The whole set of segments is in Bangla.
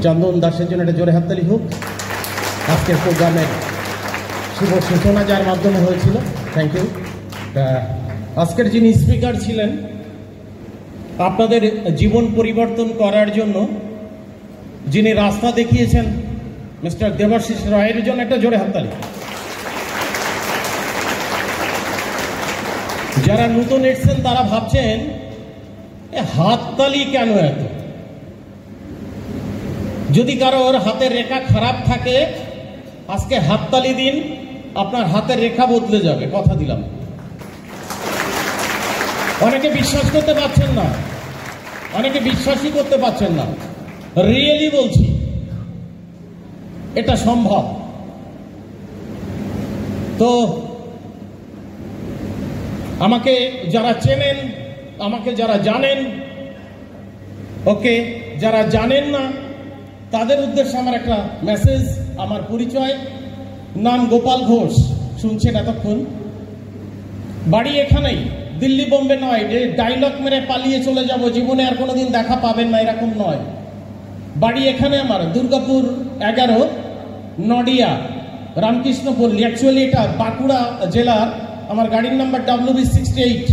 চন্দন দাসের জন্য একটা জোরে হাততালি হোক। আজকের প্রোগ্রামের শুভ সূচনা যার মাধ্যমে হয়েছিল, থ্যাংক ইউ। আজকের যিনি স্পিকার ছিলেন, আপনাদের জীবন পরিবর্তন করার জন্য যিনি রাস্তা দেখিয়েছেন, মিস্টার দেবাশিস রায়ের জন্য একটা জোরে হাততালি। যারা নতুন এসেছেন তারা ভাবছেন হাততালি কেন এত? যদি কারোর হাতের রেখা খারাপ থাকে আজকে হাততালি দিন, আপনার হাতের রেখা বদলে যাবে, কথা দিলাম। অনেকে বিশ্বাস করতে পারছেন না, অনেকে বিশ্বাসই করতে পারছেন না, রিয়েলি বলছি এটা সম্ভব। তো আমাকে যারা চেনেন, আমাকে যারা জানেন ওকে, যারা জানেন না তাদের উদ্দেশ্যে আমার একটা মেসেজ। আমার পরিচয়, নাম গোপাল ঘোষ, শুনছেন এতক্ষণ। বাড়ি এখানেই, দিল্লি বোম্বে নয় যে ডায়লগ মেরে পালিয়ে চলে যাব, জীবনে আর কোনোদিন দেখা পাবেন না এরকম নয়। বাড়ি এখানে আমার, দুর্গাপুর 11 নডিয়া রামকৃষ্ণপল্লী। অ্যাকচুয়ালি এটা বাঁকুড়া জেলার, আমার গাড়ির নাম্বার WB68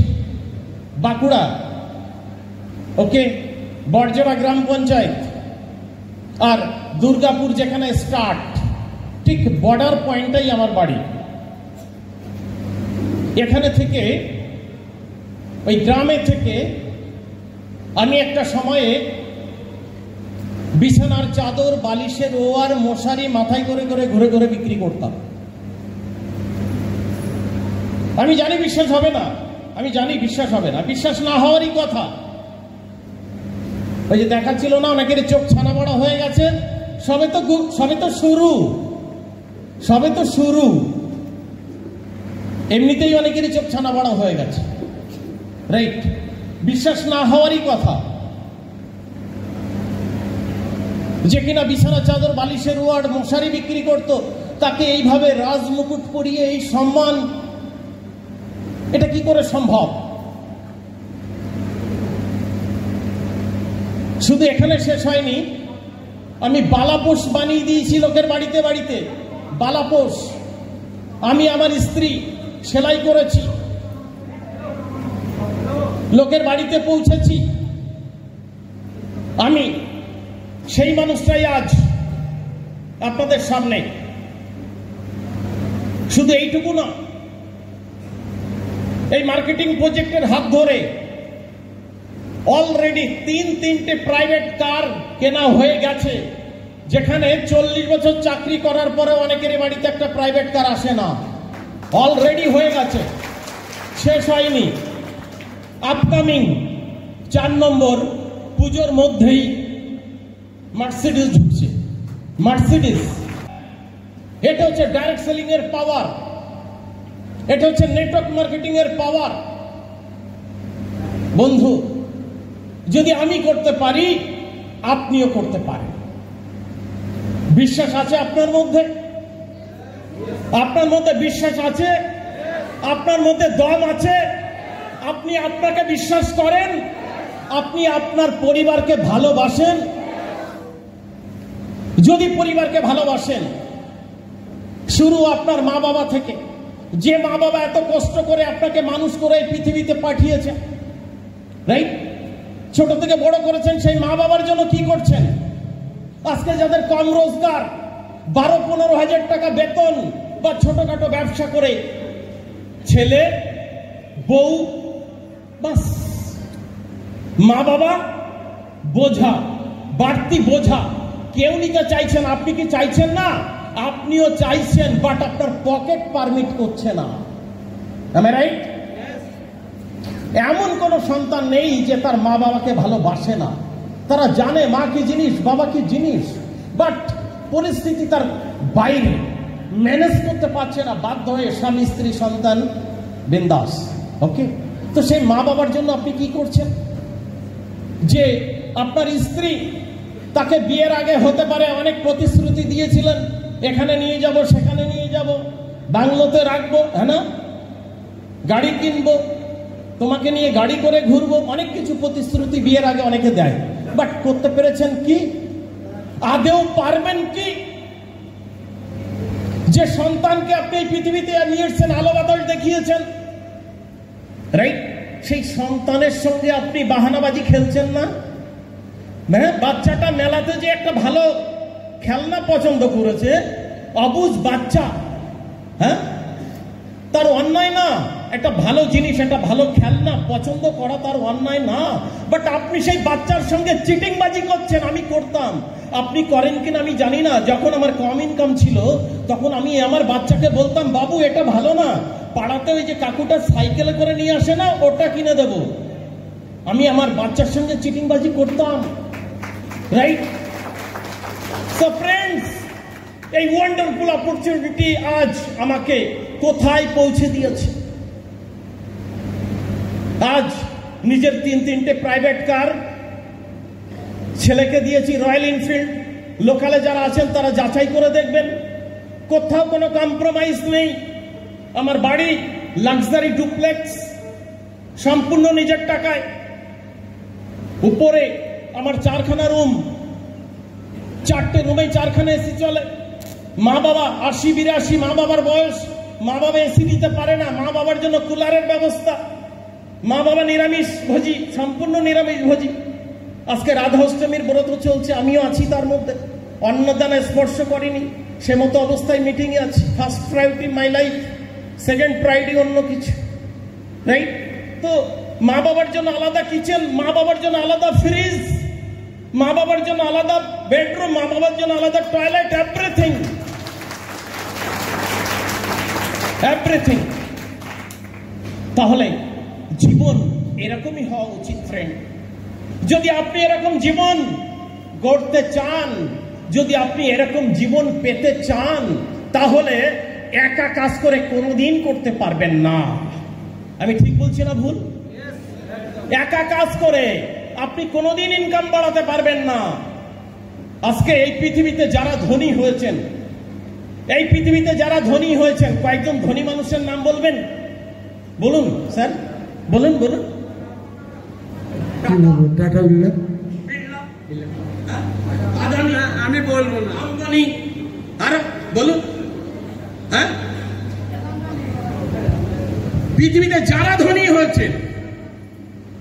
বাঁকুড়া, ওকে। বড়জোড়া গ্রাম পঞ্চায়েত আর দুর্গাপুর যেখানে স্টার্ট, ঠিক বর্ডার পয়েন্টটাই আমার বাড়ি। এখানে থেকে, ওই গ্রামে থেকে আমি একটা সময়ে বিছানার চাদর, বালিশের ওয়ার, মশারি মাথায় করে করে ঘুরে ঘুরে বিক্রি করতাম। আমি জানি বিশ্বাস হবে না, আমি জানি বিশ্বাস হবে না, বিশ্বাস না হওয়ারই কথা। ওই যে দেখাচ্ছিল না অনেকের চোখ ছানা বড়া হয়ে গেছে, সবে তো শুরু। এমনিতেই অনেকের চোখ ছানা বড়া হয়ে গেছে, রাইট? বিশ্বাস না হওয়ারই কথা। যে কিনা বিছানা চাদর, বালিশের ওয়ার্ড, মশারি বিক্রি করত, তাকে এইভাবে রাজমুকুট পরিয়ে এই সম্মান, এটা কি করে সম্ভব? শুধু এখানে শেষ হয়নি, আমি বালাপোষ বানিয়ে দিয়েছি লোকের বাড়িতে বাড়িতে। বালাপোষ আমি আমার স্ত্রী সেলাই করেছি, লোকের বাড়িতে পৌঁছেছি। আমি সেই মানুষটাই আজ আপনাদের সামনে। শুধু এইটুকু না, এই মার্কেটিং প্রজেক্টের হাত ধরে অলরেডি 3-3টে প্রাইভেট কার কেনা হয়ে গেছে, যেখানে 40 বছর চাকরি করার পরে অনেকের বাড়িতে একটা প্রাইভেট কার আসে না। অলরেডি হয়ে গেছে, শেষ হয়নি। আপকামিং 4 নম্বর পুজোর মধ্যেই মার্সিডিজ ঢুকছে। মার্সিডিজ, এটা হচ্ছে ডাইরেক্ট সেলিং এর পাওয়ার, এটা হচ্ছে নেটওয়ার্ক মার্কেটিং এর পাওয়ার। বন্ধু, যদি আমি করতে পারি আপনিও করতে পারেন। বিশ্বাস আছে আপনার মধ্যে? আপনার মধ্যে বিশ্বাস আছে? আপনার মধ্যে দম আছে? আপনি আপনাকে বিশ্বাস করেন? আপনি আপনার পরিবারকে ভালোবাসেন? যদি পরিবারকে ভালোবাসেন, শুরু আপনার মা বাবা থেকে। যে মা বাবা এত কষ্ট করে আপনাকে মানুষ করে পৃথিবীতে পাঠিয়েছে, রাইট? ছোট থেকে বড় করেছেন, সেই মা বাবার জন্য কি করছেন? আজকে যাদের কম রোজগার, 12-15 হাজার টাকা বেতন বা ছোটখাটো ব্যবসা করে ছেলে বউ, বাস মা বাবা বোঝা, বাড়তি বোঝা কেউ নিতে চাইছেন। আপনি কি চাইছেন না? আপনিও চাইছেন, বাট আপনার পকেট পারমিট করছে না। Am I right? এমন কোন সন্তান নেই যে তার মা বাবাকে ভালোবাসে না। তারা জানে মা কি জিনিস, বাবা কি জিনিস, বাট পরিস্থিতি তার বাইরে, ম্যানেজ করতে পারছে না, বাধ্য হয়ে স্বামী স্ত্রী সন্তান বিন্দাস। ওকে, তো সেই মা বাবার জন্য আপনি কি করছেন? যে আপনার স্ত্রী, তাকে বিয়ের আগে হতে পারে অনেক প্রতিশ্রুতি দিয়েছিলেন, এখানে নিয়ে যাব, সেখানে নিয়ে যাব, বাংলোতে রাখবো, হ্যাঁ না, গাড়ি কিনবো, তোমাকে নিয়ে গাড়ি করে ঘুরবো, অনেক কিছু প্রতিশ্রুতি বিয়ের আগে অনেকে দেয়। বাট করতে পেরেছেন কি? আদেও পারবেন কি যে সন্তানকে আপনি এই পৃথিবীতে নিয়ে এসেছেন, আলো বাতাস দেখিয়েছেন, রাইট? সেই সন্তানের সঙ্গে আপনি বাহানাবাজি খেলছেন না? হ্যাঁ, বাচ্চাটা মেলাতে যে একটা ভালো খেলনা পছন্দ করেছে, অবুঝ বাচ্চা, হ্যাঁ, তার অন্যায় না। একটা ভালো জিনিস, একটা ভালো খেলনা পছন্দ করা তার অন্যায় না। বাট আপনি সেই বাচ্চার সঙ্গে চিটিংবাজি করছেন। আমি করতাম, আপনি করেন কিনা আমি জানি না। যখন আমার কম ইনকাম ছিল তখন আমি আমার বাচ্চাকে বলতাম, বাবু এটা ভালো না, পাড়াতে ওই যে কাকুটা সাইকেলে করে নিয়ে আসে না, ওটা কিনে দেব। আমি আমার বাচ্চার সঙ্গে চিটিংবাজি করতাম, রাইট? সো ফ্রেন্ডস, এই ওয়ান্ডারফুল অপরচুনিটি আজ আমাকে কোথায় পৌঁছে দিয়েছে। আজ নিজের তিনটে প্রাইভেট কার, ছেলেকে দিয়েছি রয়্যাল এনফিল্ড। লোকালে যারা আছেন তারা যাচাই করে দেখবেন, কোথাও কোনো কম্প্রোমাইজ নেই। আমার বাড়ি লাক্সারি ডুপ্লেক্স, সম্পূর্ণ নিজের টাকায়। উপরে আমার 4খানা রুম, 4টে রুমে 4খানা এসি চলে। মা বাবা 80-82, মা বাবার বয়স, মা বাবা এসি দিতে পারে না, মা বাবার জন্য কুলারের ব্যবস্থা। মা বাবা নিরামিষ ভোজি, সম্পূর্ণ নিরামিষ ভোজি। আজকে রাধা অষ্টমীর ব্রত চলছে, আমিও আছি তার মধ্যে। অন্নদান স্পর্শ করিনি, সে মতো অবস্থায় মিটিং এ আছি। First priority my life, second priority অন্য কিছু, রাইট? তো মা বাবার জন্য আলাদা কিচেন, মা বাবার জন্য আলাদা ফ্রিজ, মা বাবার জন্য আলাদা বেডরুম, মা বাবার জন্য আলাদা টয়লেট, এভরিথিং, এভরিথিং। তাহলে জীবন এরকমই হওয়া উচিত ফ্রেন্ড। যদি আপনি এরকম জীবন গড়তে চান, যদি আপনি এরকম জীবন পেতে চান, তাহলে একা কাজ করে কোনোদিন করতে পারবেন না। আমি ঠিক বলছি না ভুল? একা কাজ করে আপনি কোনোদিন ইনকাম বাড়াতে পারবেন না। আজকে এই পৃথিবীতে যারা ধনী হয়েছেন, এই পৃথিবীতে যারা ধনী হয়েছেন, কয়েকজন ধনী মানুষের নাম বলবেন? বলুন স্যার, বলুন বলুন। টাটা বিড়লা, আমি বলবো না, আম্বানি, আর বলুন। হ্যাঁ, পৃথিবীতে যারা ধনী হয়েছেন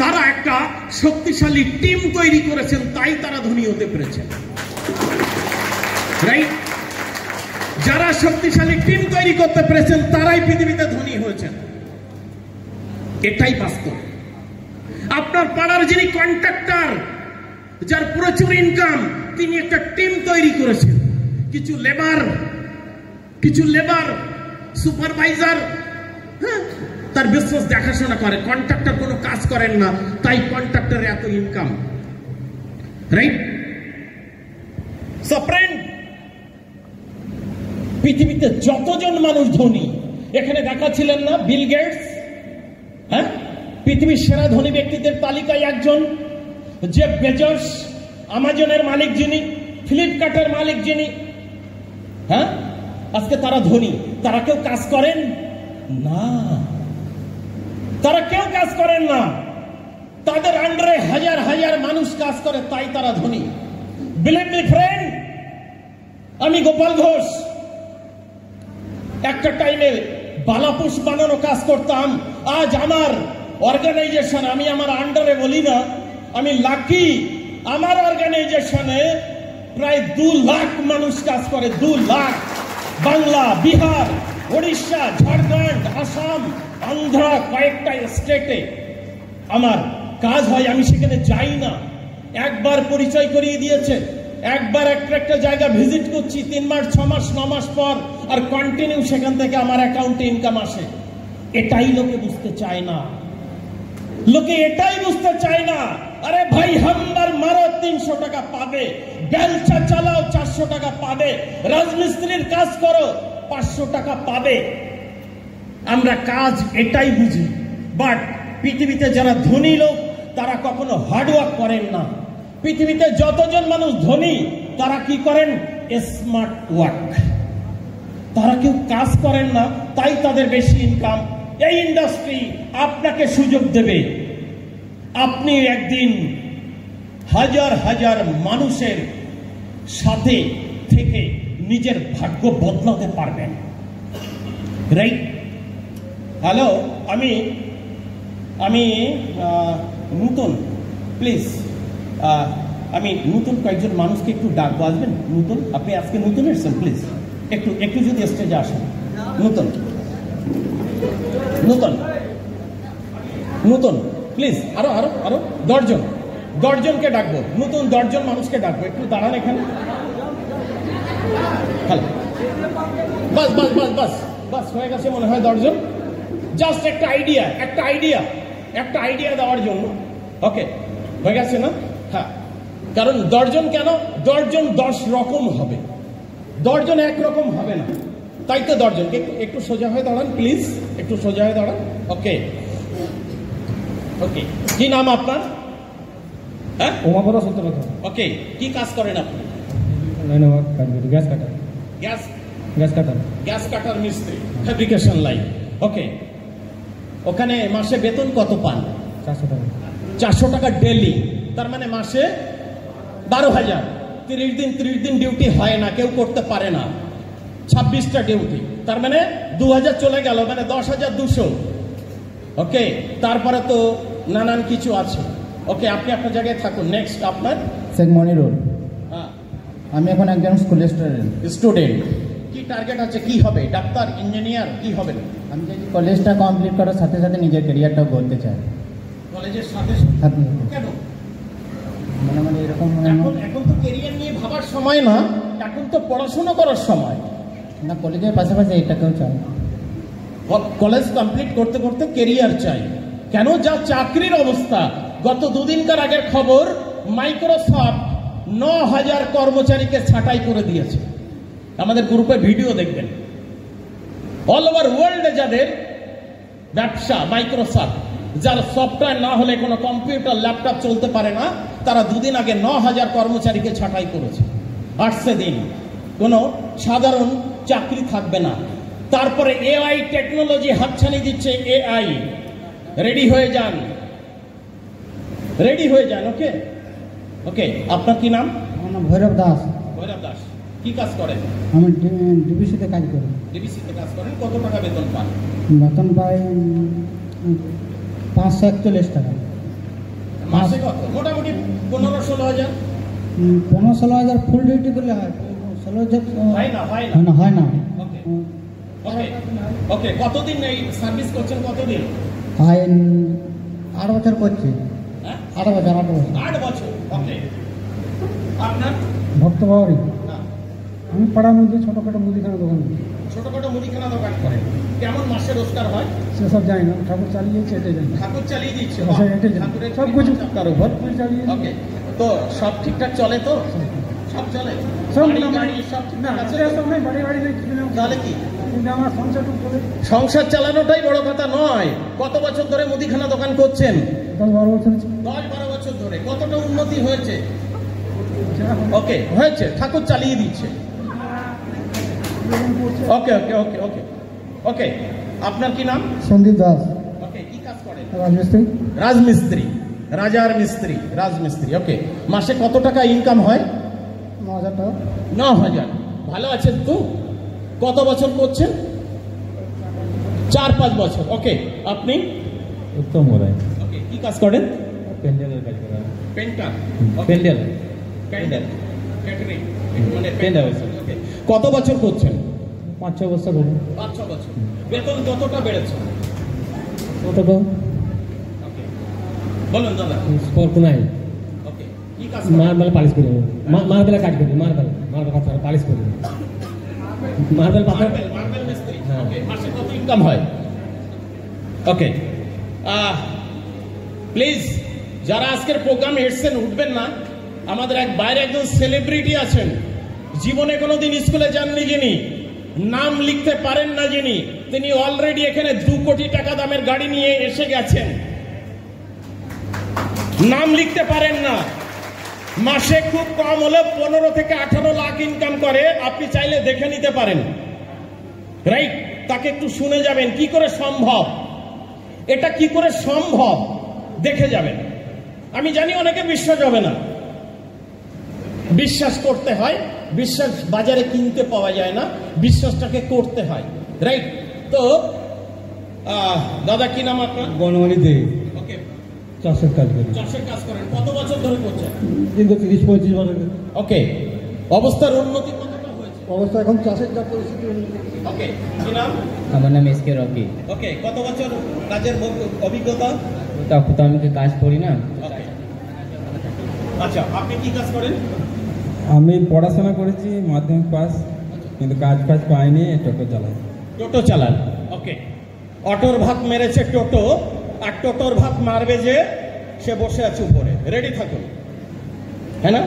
তারা একটা শক্তিশালী টিম তৈরি করেছেন, তাই তারা ধনী হতে পেরেছেন, রাইট? যারা শক্তিশালী টিম তৈরি করতে পেরেছেন তারাই পৃথিবীতে ধনী হয়েছেন, এটাই বাস্তব। আপনার পাড়ার যিনি কন্ট্রাক্টর, যার প্রচুর ইনকাম, তিনি একটা টিম তৈরি করেছেন। কিছু লেবার সুপারভাইজার, হ্যাঁ, তার বিজনেস দেখাশোনা করে। কন্ট্রাক্টর কোনো কাজ করেন না, তাই কন্ট্রাক্টরের এত ইনকাম, রাইট? সো ফ্রেন্ড, পৃথিবীতে যতজন মানুষ ধনী, এখানে দেখাচ্ছিলেন না বিল গেটস, হ্যাঁ, পৃথিবীর সেরা ধনী ব্যক্তিদের তালিকায় একজন। জেফ বেজোস, আমাজনের মালিক যিনি, ফ্লিপকার্টের মালিক যিনি, হ্যাঁ, আজকে তারা ধনী। তারা কেউ কাজ করেন না, তারা কেউ কাজ করেন না। তাদের আন্ডারে হাজার হাজার মানুষ কাজ করে, তাই তারা ধনী। বিলিভ মি ফ্রেন্ড, আমি গোপাল ঘোষ একটা টাইমে বালাপুষ বানানো কাজ করতাম। আজ আমার অর্গানাইজেশন, আমি আমার আন্ডারে বলি না, আমি লাকি, আমার অর্গানাইজেশনে প্রায় 2 লাখ মানুষ কাজ করে। 2 লাখ। বাংলা, বিহার, ওড়িশা, ঝাড়খণ্ড, আসাম, অন্ধ্র, কয়েকটা স্টেটে আমার কাজ হয়। আমি সেখানে যাই না, একবার পরিচয় করিয়ে দিয়েছে, একবার একটা জায়গা ভিজিট করছি, 3 মাস, 6 মাস, 9 মাস পর, আর কন্টিনিউ সেখান থেকে আমার অ্যাকাউন্টে ইনকাম আসে। এটাই লোকে বুঝতে চায় না, লোকে এটাই বুঝতে চায় না। আরে ভাই, হাম্বার মারো 300 টাকা পাবে, বেলচা চালাও 400 টাকা পাবে, রাজমিস্ত্রির কাজ করো 500 টাকা পাবে। আমরা কাজ এটাই বুঝি। বাট পৃথিবীতে যারা ধনী লোক, তারা কখনো হার্ডওয়ার্ক করেন না। পৃথিবীতে যতজন মানুষ ধনী, তারা কি করেন? Smart work. তারা কেউ কাজ করেন না, তাই তাদের বেশি ইনকাম। এই ইন্ডাস্ট্রি আপনাকে সুযোগ দেবে, আপনি একদিন হাজার হাজার মানুষের সাথে থেকে নিজের ভাগ্য বদলাতে পারবেন। রাইট? হ্যালো, আমি নতুন, প্লিজ আমি নতুন কয়েকজন মানুষকে একটু ডাকবো, আসবেন? নতুন, আপনি আজকে নতুন এসেছেন, প্লিজ একটু যদি স্টেজে আসেন। নতুন নতুন নতুন প্লিজ, আরো আরো আরো 10জনকে ডাকবো, নতুন 10জন মানুষকে ডাকবো, একটু দাঁড়ান এখানে। হ্যালো, বাস বাস বাস বাস বাস হয়ে গেছে মনে হয় 10জন। জাস্ট একটা আইডিয়া দেওয়ার জন্য। ওকে, হয়ে গেছে না? হ্যাঁ, কারণ 10জন কেন? 10জন 10 রকম হবে, 10জন একরকম হবে না, তাই তো 10জন। একটু সোজা হয়ে দাঁড়ান প্লিজ, একটু সোজা হয়ে দাঁড়ান। ওকে ওকে, কি নাম আপনার? হ্যাঁ, ওমাপড়া সত্যরথ। ওকে, কি কাজ করেন আপনি? Gas cutter. গ্যাস কাটার মিস্ত্রি, ফ্যাব্রিকেশন লাইন। ওকে, ওখানে মাসে বেতন কত পান? 400 টাকা। 400 টাকা ডেলি, তার মানে মাসে 12,000। 30 দিন ডিউটি হয় না, কেউ করতে পারে না, 26টা ডিউটি, তার মানে 2000 চলে গেল, মানে 10,200। ওকে, তারপরে তো নানান কিছু আছে। ওকে, আপনি আপনার জায়গায় থাকুন। নেক্সট আপনার? শেখ মনিরুল। হ্যাঁ, আমি এখন একজন স্কুলের স্টুডেন্ট। কি টার্গেট আছে? কি হবে? ডাক্তার, ইঞ্জিনিয়ার, কি হবে? আমি চাই কলেজটা কমপ্লিট করার সাথে সাথে নিজের ক্যারিয়ারটাও করতে চাই। কলেজের সাথে কেন? মানে এরকম এখন তো ক্যারিয়ার নিয়ে ভাবার সময় না, এখন তো পড়াশোনা করার সময় না, কলেজের পাশাপাশি এটাকেও চাই। কলেজ কমপ্লিট করতে করতে ক্যারিয়ার চাই কেন? যা চাকরির অবস্থা, গত দুদিনকার আগের খবর, মাইক্রোসফট 9,000 কর্মচারীকে ছাঁটাই করে দিয়েছে। আমাদের গ্রুপে ভিডিও দেখবেন। অল ওভার ওয়ার্ল্ডে যাদের ব্যবসা, মাইক্রোসফট, যার সফটওয়্যার না হলে কোনো কম্পিউটার ল্যাপটপ চলতে পারে না, তারা দুদিন আগে 9,000 কর্মচারীকে ছাঁটাই করেছে। আর সেদিন কোনো সাধারণ চাকরি থাকবে না। তারপরে এআই টেকনোলজি হাতছানি দিচ্ছে। এআই, রেডি হয়ে যান। ওকে ওকে, আপনার কি নাম? আমার নাম ভৈরব দাস। ভৈরব দাস, কি কাজ করেন? আমি ডিবিসিতে কাজ করি। ডিবিসিতে কাজ করেন, কত টাকা বেতন পান? বেতন পাই 541 টাকা। মাসে কত? মোটামুটি 15-16,000। 15-16,000 ফুল ডিউটি করলে হয়। 16,000 হয় না। ওকে ওকে ওকে, কতদিন এই সার্ভিস করছেন? কতদিন? 8 বছর করছি। 8 বছর। 8 বছর। ওকে, আপনার? ভক্ত বাউরি। আমি পাড়ার মধ্যে ছোটখাটো মুদিখানা দোকান। ছোটখাটো মুদিখানা দোকান করেন। কেমন মাসে রোজগার হয়? সেসব জানি না, ঠাকুর চালিয়েছে, এটাই জানি। ঠাকুর চালিয়ে দিচ্ছে, ঠাকুরের সব কিছু তার উপর চালিয়ে। ওকে, তো সব ঠিকঠাক চলে তো? সব চলে, সব গাড়ি সব ঠিকঠাক আছে? বাড়ি তাহলে কি আমার সংসারটুকু চলে। সংসার চালানোটাই বড় কথা নয়। কত বছর ধরে মুদিখানা দোকান করছেন? 10-12 বছর। 10-12 বছর ধরে। কতটা উন্নতি হয়েছে? ওকে, হয়েছে, ঠাকুর চালিয়ে দিচ্ছে। ওকে ওকে ওকে ওকে ওকে, আপনার কি নাম? সন্দীপ দাস। ওকে, কি কাজ করেন? রাজমিস্ত্রি। রাজার মিস্ত্রি, রাজমিস্ত্রি। ওকে, মাসে কত টাকা ইনকাম হয়? 9,000 টাকা। 9,000। ভালো আছেন তো? কত বছর করছেন? 4-5 বছর। ওকে, আপনি? উত্তম গোড়াই। ওকে, কি কাজ করেন? প্যান্ডেলের কাজ করেন। পেন্টার। প্যান্ডেল ক্যাটারিং, মানে পেন্টার। ওকে, কত বছর করছেন? 5-6 বছর ধরে। 5-6 বছর। বেতন কতটা বেড়েছে? কতটা? ওকে, বলুন দাদা। স্কোর কোনায়। ওকে, কি কাজ মার্বেল পালিশ করি। মার্বেল কাজ করি। মার্বেল কাজ পালিশ করি। মার্বেল পাথর। মার্বেল মিস্ত্রি। ওকে, মাসে কত ইনকাম হয়? ওকে, প্লিজ যারা আজকের প্রোগ্রামে এসেছেন উঠবেন না। আমাদের বাইরে একজন সেলিব্রিটি আছেন, জীবনে কোনোদিন স্কুলে যাননি যিনি, নাম লিখতে পারেন না যিনি, তিনি অলরেডি এখানে 2 কোটি টাকা দামের গাড়ি নিয়ে এসে গেছেন। নাম লিখতে পারেন না, মাসে খুব কম হলে 15 থেকে 18 লাখ ইনকাম করে। আপনি চাইলে দেখে নিতে পারেন। রাইট? তাকে একটু শুনে যাবেন কি করে সম্ভব, এটা কি করে সম্ভব দেখে যাবেন। আমি জানি অনেকে বিশ্বাস হবে না, বিশ্বাস করতে হয়, বিশ্বাস বাজারে কিনতে পাওয়া যায় না, বিশ্বাসটাকে করতে হয়, রাইট? তো দাদা কি নাম আপনার? বনমালী দে। ওকে, চাষের কাজ করি। চাষের কাজ করেন, কত বছর ধরে করছেন? দীর্ঘ 30-35 বছর। ওকে, অবস্থার উন্নতি কতটা হয়েছে? অবস্থা এখন চাষের যা পরিস্থিতি। ওকে, কি নাম? আমার নাম এস কে রকি। ওকে, কত বছর কাজের অভিজ্ঞতা? তখন তো আমি কাজ করি না। ওকে, আচ্ছা, আপনি কি কাজ করেন? আমি পড়াশোনা করেছি, মাধ্যমিক পাস, কিন্তু কাজ ফাজ পাইনি, টোটো চালাই। টোটো চালান। ওকে, অটোর ভাত মেরেছে টোটো, আর টোটোর ভাত মারবে যে সে বসে আছে উপরে, রেডি থাকুন, হ্যাঁ না?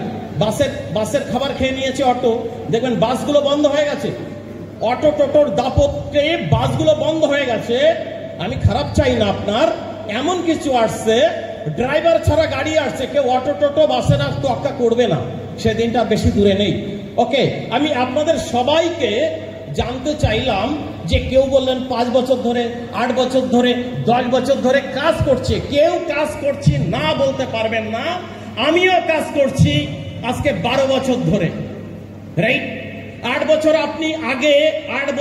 বাসের খাবার খেয়ে নিয়েছে অটো, দেখবেন বাসগুলো বন্ধ হয়ে গেছে, অটো টোটোর দাপটে বাসগুলো বন্ধ হয়ে গেছে। আমি খারাপ চাই না আপনার, এমন কিছু আসছে, ড্রাইভার ছাড়া গাড়ি আসছে, কেউ অটো টোটো বাসের আর তোয়াক্কা করবে না, সেদিনটা বেশি দূরে নেই। ওকে, আমি আপনাদের সবাইকে জানতে চাইলাম যে কেউ বললেন 5 বছর ধরে, 8 বছর ধরে, 10 বছর ধরে কাজ করছে, কেউ কাজ করছি না বলতে পারবেন না। আমিও কাজ করছি আজকে 12 বছর ধরে, রাইট? 8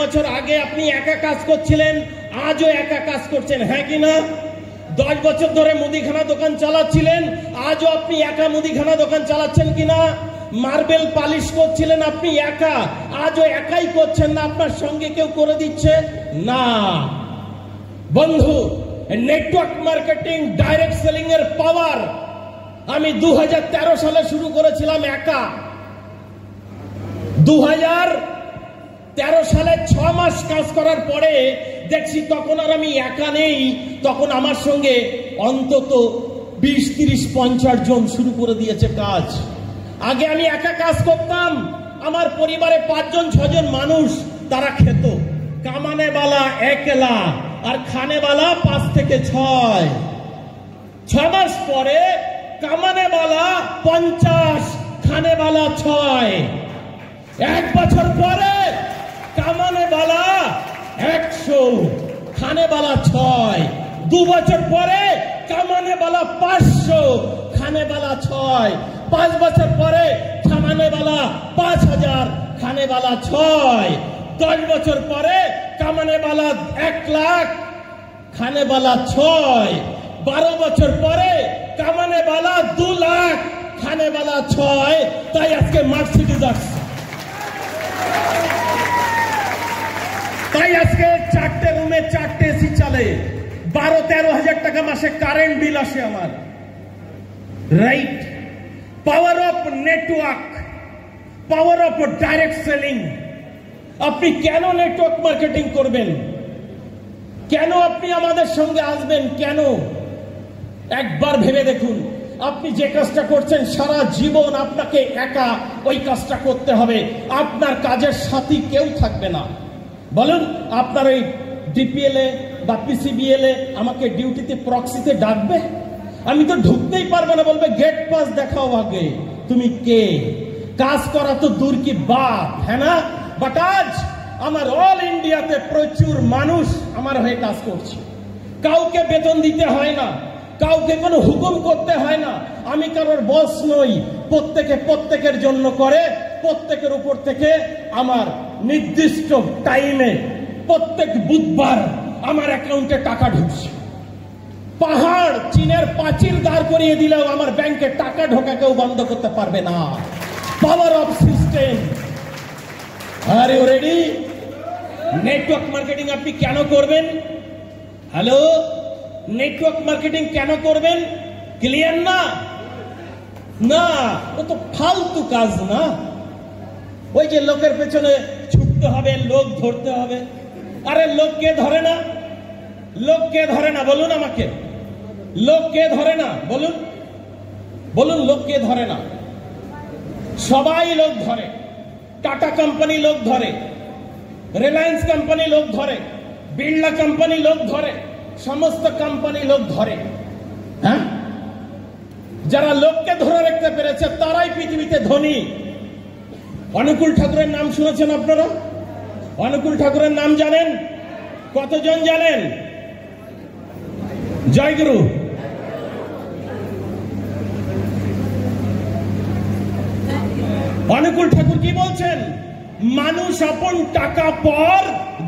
বছর আগে আপনি একা কাজ করছিলেন, আজও একা কাজ করছেন, হ্যাঁ কি না? 10 বছর ধরে মুদিখানা দোকান চালাচ্ছিলেন, আজও আপনি একা মুদিখানা দোকান চালাচ্ছেন কিনা? মার্বেল পালিশ করছিলেন আপনি একা, আজও একাই করছেন না, আপনার সঙ্গে কেউ করে দিচ্ছে না। বন্ধু, নেটওয়ার্ক মার্কেটিং, ডাইরেক্ট সেলিং এর পাওয়ার আমি 2013 সালে শুরু করেছিলাম একা। 2013 সালে 6 মাস কাজ করার পরে দেখছি তখন আর আমি একা নেই, তখন আমার সঙ্গে অন্তত 20, 30, 50 জন শুরু করে দিয়েছে কাজ। আগে আমি একা কাজ করতাম, আমার পরিবারে 5 জন 6 জন মানুষ, তারা খেত। কামানেওয়ালা একলা আর খানেওয়ালা 5 থেকে 6। 6 মাস পরে কামানেওয়ালা 50, খানেওয়ালা 6। 1 বছর পরে কামানেওয়ালা 100, খানেওয়ালা 6। 2 বছর পরে কামানেওয়ালা 500, খানেওয়ালা 6। 5 বছর পরে কামানেওয়ালা 5000, খানেওয়ালা 6। 10 বছর পরে কামানেওয়ালা 1 লাখ, খানেওয়ালা 6। 12 বছর পরে কামানেওয়ালা 2 লাখ, খানেওয়ালা 6। তাই আজকে মার্সিডিজ আসছে, তাই আজকে 4টে রুমে 4টে এসি চলে, 12-13 হাজার টাকা মাসে কারেন্ট বিল আসে আমার, right? Power of network, power of direct selling. আপনি কেন নেটওয়ার্ক মার্কেটিং করবেন? কেন আপনি আমাদের সঙ্গে আসবেন? কেন? একবার ভেবে দেখুন, আপনি যে কাজটা করছেন সারা জীবন আপনাকে একা ওই কাজটা করতে হবে, আপনার কাজের সাথী কেউ থাকবে না। বলুন, আপনার ওই ডিপিএল এ বা পিসিবিএল এ আমাকে ডিউটিতে প্রক্সিতে ডাকবে? আমি তো ঢুকতেই পারবো না, বলবে গেট পাস দেখাও আগে, তুমি কে? কাজ করা তো দূর কি বাত, হ্যাঁ না? বাট আজ আমার অল ইন্ডিয়াতে প্রচুর মানুষ আমার হয়ে কাজ করছে, কাউকে বেতন দিতে হয় না, কাউকে কোনো হুকুম করতে হয় না, আমি কারোর বস নই, প্রত্যেকের জন্য করে, প্রত্যেকের উপর থেকে আমার নির্দিষ্ট টাইমে প্রত্যেক বুধবার আমার অ্যাকাউন্টে টাকা ঢুকছে। পাহাড় চীনের প্রাচীর দাঁড় করিয়ে দিলেও আমার ব্যাংকে টাকা ঢোকা কেউ বন্ধ করতে পারবে না। Power off system. Are you ready? Network marketing আপনি কেন করবেন? হ্যালো, নেটওয়ার্ক মার্কেটিং কেন করবেন? ক্লিয়ার না? না, ও তো ফালতু কাজ না। ওই যে লোকের পেছনে ছুটতে হবে, লোক ধরতে হবে। আরে লোক কে ধরে না? লোক কে ধরে না বলুন আমাকে? লোক কে ধরে না বলুন? বলুন, লোক কে ধরে না? সবাই লোক ধরে। টাটা কোম্পানি লোক ধরে, রিলায়েন্স কোম্পানি লোক ধরে, বিড়লা কোম্পানি লোক ধরে, সমস্ত কোম্পানি লোক ধরে। হ্যাঁ, যারা লোককে ধরে রাখতে পেরেছে তারাই পৃথিবীতে ধনী। অনুকূল ঠাকুরের নাম শুনেছেন আপনারা? অনুকূল ঠাকুরের নাম জানেন? কতজন জানেন? জয়গুরু। অনুকূল ঠাকুর কি বলছেন? মানুষ আপন টাকা পর,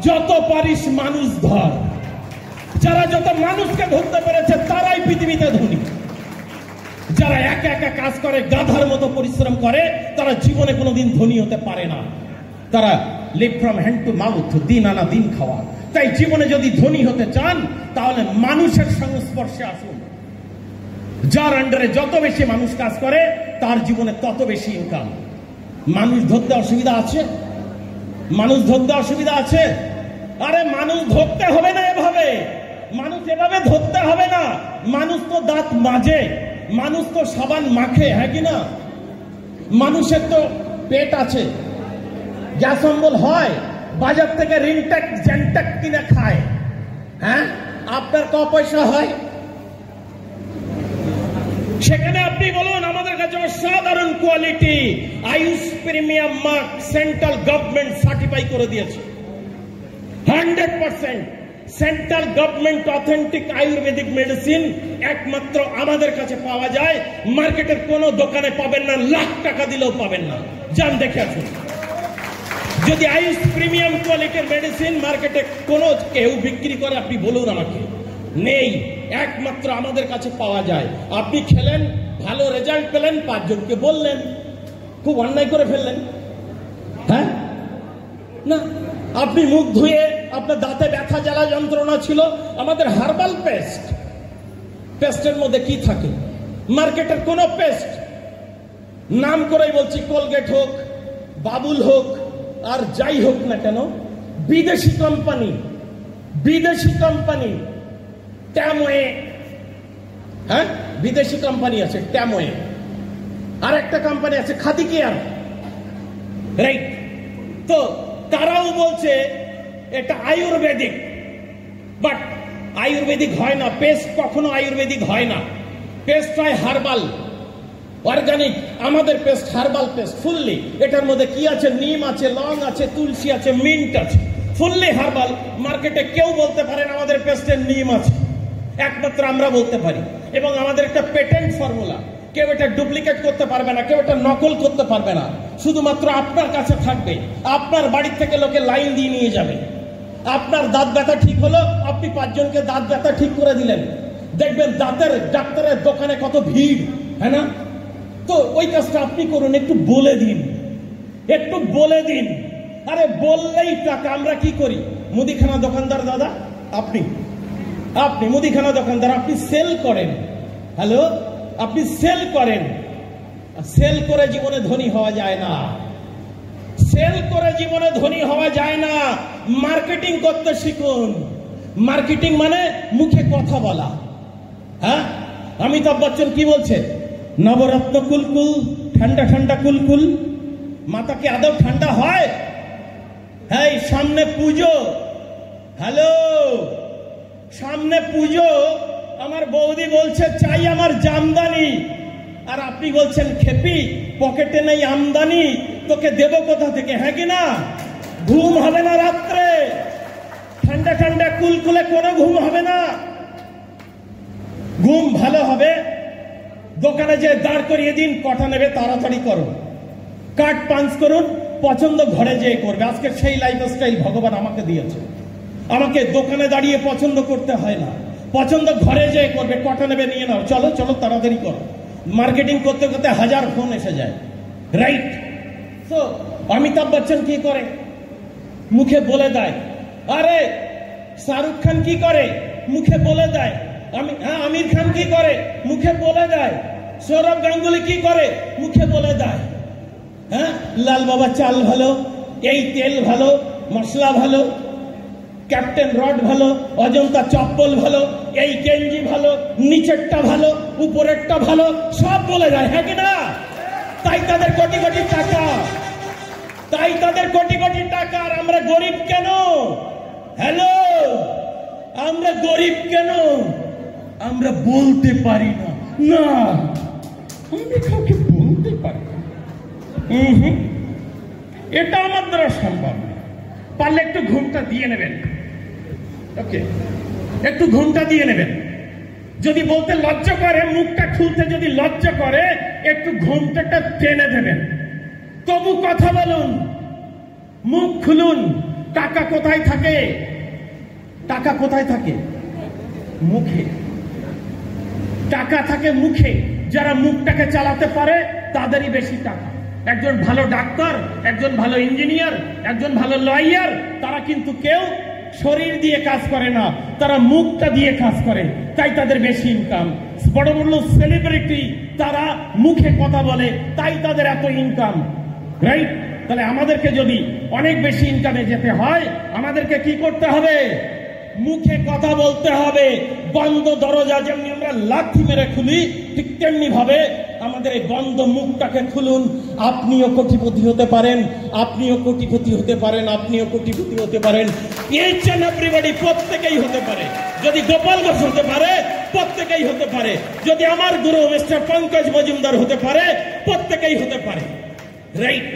যত পারিস মানুষ ধর। যারা যত মানুষকে ধরতে পেরেছে তারাই পৃথিবীতে ধনী। যারা একা একা কাজ করে, গাধার মতো পরিশ্রম করে, তারা জীবনে কোনোদিন ধনী হতে পারে না। তারা live from hand to mouth, দিন আনা দিন খাওয়া। তাই জীবনে যদি ধনী হতে চান তাহলে মানুষের সংস্পর্শে আসুন। যার আন্ডারে যত বেশি মানুষ কাজ করে তার জীবনে তত বেশি ইনকাম। মানুষ ধরতে অসুবিধা আছে? মানুষ ধরতে অসুবিধা আছে? আরে মানুষ ধরতে হবে না এভাবে, মানুষ এভাবে ধরতে হবে না। মানুষ তো দাঁত মাজে, মানুষ তো সাবান মাখে, হ্যাঁ কি না? মানুষের তো পেট আছে, গ্যাস অম্বল হয়, বাজার থেকে রিনটেক জেনটেক কিনে খায়। হ্যাঁ, আপনার ক পয়সা হয়? সেখানে আপনি বলুন আমাদের কাছে অসাধারণ quality Ayush premium mark central government certify করে দিয়েছে। 100% central government authentic Ayurvedic medicine একমাত্র আমাদের কাছে পাওয়া যায়। মার্কেটের কোনো দোকানে পাবেন না, লাখ টাকা দিলেও পাবেন না। যান দেখে আসুন। যদি আয়ুষ প্রিমিয়াম কোয়ালিটির মেডিসিন মার্কেটে কোনো কেউ বিক্রি করে আপনি বলুন আমাকে, নেই। একমাত্র আমাদের কাছে পাওয়া যায়। আপনি খেলেন, ভালো রেজাল্ট পেলেন, 5 জনকে বললেন, খুব অন্যায় করে ফেললেন। হ্যাঁ না, আপনি মুখ ধুয়ে আপনার দাঁতে ব্যথা জ্বালা যন্ত্রণা ছিল, আমাদের হার্বাল পেস্ট, পেস্টের মধ্যে কি থাকে? মার্কেটের কোন পেস্ট, নাম করেই বলছি, কোলগেট হোক, বাবুল হোক, আর যাই হোক না কেন, বিদেশি কোম্পানি, বিদেশি কোম্পানি ট্যামওয়ে, হ্যাঁ বিদেশি কোম্পানি আছে ট্যামওয়ে, আর একটা কোম্পানি আছে খাদি কেয়ার, রাইট? তো তারাও বলছে এটা আয়ুর্বেদিক, বাট আয়ুর্বেদিক হয় না। পেস্ট কখনো আয়ুর্বেদিক হয় না, পেস্ট হয় হার্বাল, অর্গানিক। আমাদের পেস্ট হার্বাল পেস্ট, ফুললি। এটার মধ্যে কি আছে? নিম আছে, লং আছে, তুলসী আছে, মিন্ট আছে, ফুললি হার্বাল। মার্কেটে কেউ বলতে পারেন আমাদের পেস্টের নিম আছে, একমাত্র আমরা বলতে পারি। এবং আমাদের একটা পেটেন্ট ফর্মুলা, কেউ এটা ডুপ্লিকেট করতে পারবে না, কেউ এটা নকল করতে পারবে না, শুধুমাত্র আপনার কাছে থাকবে। আপনার বাড়ির থেকে লোকে লাইন দিয়ে নিয়ে যাবে। আপনার দাঁত ব্যথা ঠিক হলো, আপনি 5 জনকে দাঁত ব্যথা ঠিক করে দিলেন, দেখবেন দাঁতের ডাক্তারের দোকানে কত ভিড়, হ্যাঁ না? তো ওই কাজটা আপনি করুন, একটু বলে দিন, একটু বলে দিন। আরে বললেই টাকা। আমরা কি করি? মুদিখানা দোকানদার দাদা, আপনি আপনি মুদিখানা দোকানদার, আপনি সেল করেন। হ্যালো, আপনি সেল করেন। সেল করে জীবনে ধনী হওয়া যায় না, সেল করে জীবনে ধনী হওয়া যায় না। মার্কেটিং করতে শিখুন। মার্কেটিং মানে মুখে কথা বলা। হ্যাঁ, অমিতাভ বচ্চন কি বলছে? নবরত্ন কুলকুল, ঠান্ডা ঠান্ডা কুলকুল। মাথা কি আদৌ ঠান্ডা হয়? হ্যাঁ, সামনে পুজো। হ্যালো, সামনে পুজো, আমার বৌদি বলছে চাই আমার জামদানি, আর আপনি বলছেন খেপি, পকেটে নেই আমদানি, তোকে দেব কোথা থেকে? হ্যাঁ কি না? ঘুম হবে না রাত্রে, ঠান্ডা ঠান্ডা কুলকুলে কোনো ঘুম হবে না। ঘুম ভালো হবে দোকানে যে দাঁড় করিয়ে দিন, কটা নেবে তাড়াতাড়ি করুন, কাট পাঞ্চ করুন, পছন্দ ঘরে যেয়ে করবে। আজকে সেই লাইফস্টাইল ভগবান আমাকে দিয়েছে। আমাকে দোকানে দাঁড়িয়ে পছন্দ করতে হয় না, পছন্দ ঘরে যেয়ে করবে। কটা নেবে নিয়ে নাও, চলো চলো তাড়াতাড়ি করো। মার্কেটিং করতে করতে 1000 ফোন এসে যায়, রাইট? তো অমিতাভ বচ্চন কি করে? মুখে বলে দেয়। আরে শাহরুখ খান কি করে? মুখে বলে দেয়। আমির খান কি করে? মুখে বলে দেয়। সৌরভ গাঙ্গুলি কি করে? মুখে বলে দেয়। হ্যাঁ, লাল বাবা চাল ভালো, এই তেল ভালো, মশলা ভালো, ক্যাপ্টেন রড ভালো, অজন্তা চপ্পল ভালো, এই গেঞ্জি ভালো, নিচেরটা ভালো, উপরেরটা ভালো, সব বলে যায়, হ্যাঁ কি না? তাই তাদের কোটি কোটি টাকা, তাই তাদের কোটি কোটি টাকা। আর আমরা গরিব কেন? হ্যালো, আমরা গরিব কেন? আমরা বলতে পারি না। না, আমি কাউকে বলতে পারি না। এটা আমার দ্বারা সম্ভব না। পারলে একটু ঘুমটা দিয়ে নেবেন, ওকে, একটু ঘুমটা দিয়ে নেবেন। যদি বলতে লজ্জা করে, মুখটা খুলতে যদি লজ্জা করে, একটু ঘুমটা টেনে দেবেন। তবু কথা বলুন, মুখ খুলুন। টাকা কোথায় থাকে? টাকা কোথায় থাকে? মুখে। টাকা থাকে মুখে। যারা মুখটাকে চালাতে পারে তাদেরই বেশি টাকা। একজন ভালো ডাক্তার, একজন ভালো ইঞ্জিনিয়ার, একজন ভালো লয়ার, তারা কিন্তু কেউ শরীর দিয়ে কাজ করে না, তারা মুখটা দিয়ে কাজ করে, তাই তাদের বেশি ইনকাম। বড় বড় সেলিব্রিটি তারা মুখে কথা বলে, তাই তাদের এত ইনকাম, রাইট? তাহলে আমাদেরকে যদি অনেক বেশি ইনকামে যেতে হয়, আমাদেরকে কি করতে হবে? মুখে কথা বলতে হবে। বন্ধ দরজা যেমনি আমরা লাথি মেরে খুলি, ঠিক তেমনি ভাবে আমাদের এই বন্ধ মুখটাকে খুলুন। আপনিও কোটিপতি হতে পারেন, আপনিও কোটিপতি হতে পারেন, আপনিও কোটিপতি হতে পারেন। এইচ এন্ড এভরিবডি, প্রত্যেকেই হতে পারে। যদি গোপাল ঘোষ হতে পারে, প্রত্যেকেই হতে পারে। যদি আমার গুরু মিস্টার পঙ্কজ মজুমদার হতে পারে, প্রত্যেকেই হতে পারে, রাইট?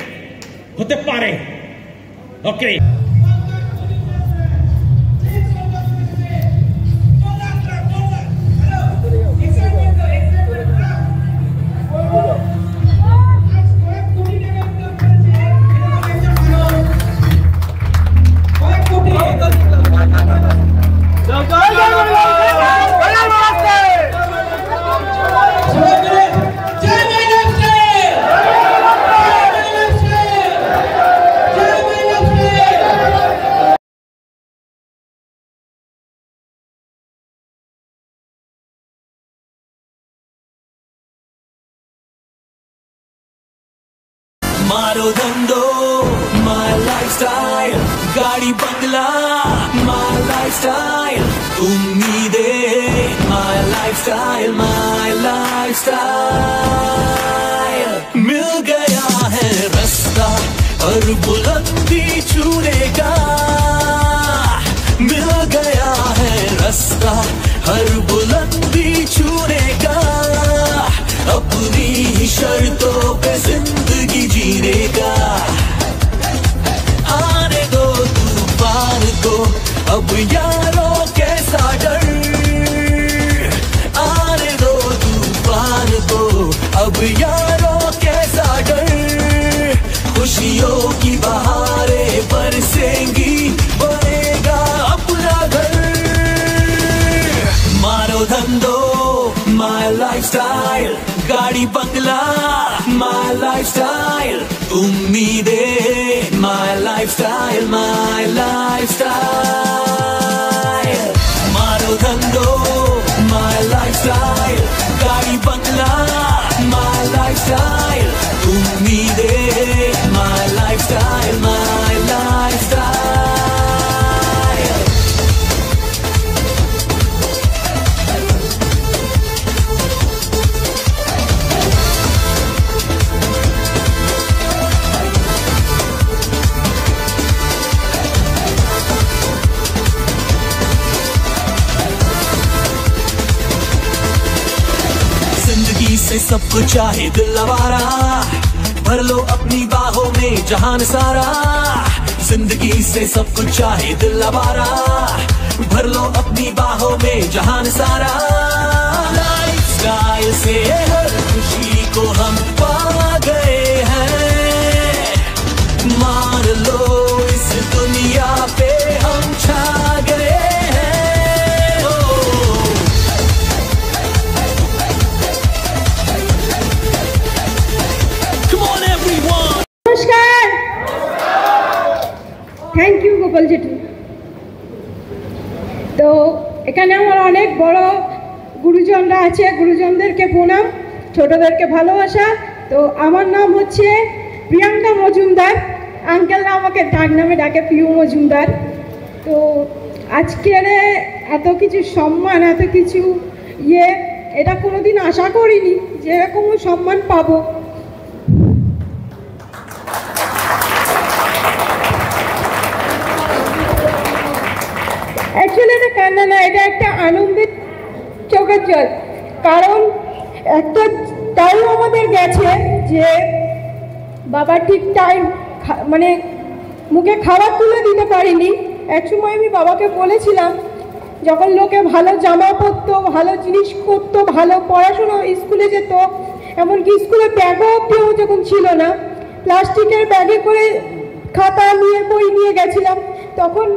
হতে পারে। ওকে, मारो धंधो माय लाइफस्टाइल, गाड़ी बंगला माय लाइफस्टाइल, उम्मीदें माय लाइफस्टाइल, माय लाइफस्टाइल। मिल गया है रास्ता और बुलंदी छूने का, मिल गया है रास्ता हर बुलंदी छूने का, अपनी ही शर्तों पे जिंदगी जीने का। आने दो तूफान को अब यारों कैसा डर, आने दो तूफान को अब यारों कैसा डर, खुशियों की बहारें बरसेंगी, बनेगा अपना घर। मारो धंधो माय लाइफस्टाइल, गाड़ी बंगला माय लाइफस्टाइल, उम्मीदें माय लाइफस्टाइल, माय लाइफस्टाइल। मारो धंधो माय लाइफस्टाइल, गाड़ी बंगला माय लाइफस्टाइल, उम्मीदें माय लाइफस्टाइल, माय लाइफस्टाइल। से सब कुछ चाहे दिल आवारा, भर लो अपनी बाहों में जहान सारा। जिंदगी से सब कुछ चाहे दिल आवारा, भर लो अपनी बाहों में जहान सारा। लाइफस्टाइल से हर खुशी को हम पा गए हैं, मान लो इस दुनिया पे हम छा गए हैं। নমস্কার, থ্যাংক ইউ গোপাল জেঠু। তো এখানে আমার অনেক বড় গুরুজনরা আছে, গুরুজনদেরকে প্রণাম, ছোটদেরকে ভালোবাসা। তো আমার নাম হচ্ছে প্রিয়াঙ্কা মজুমদার, আঙ্কেলরা আমাকে ডাক নামে ডাকে পিউ মজুমদার। তো আজকের এত কিছু সম্মান, এত কিছু এটা কোনোদিন আশা করিনি যে এরকম সম্মান পাবো। অ্যাকচুয়ালি এটা কান্না না, এটা একটা আনন্দের চোখের জল। কারণ একটা টাইম আমাদের গেছে যে বাবা ঠিক টাইম মানে মুখে খাবার তুলে দিতে পারিনি। একসময় আমি বাবাকে বলেছিলাম, যখন লোকে ভালো জামা পরতো, ভালো জিনিস করতো, ভালো পড়াশোনা, স্কুলে যেত, এমনকি স্কুলে ব্যাগও অব্দিও যখন ছিল না, প্লাস্টিকের ব্যাগে করে খাতা নিয়ে বই নিয়ে গেছিলাম। তখন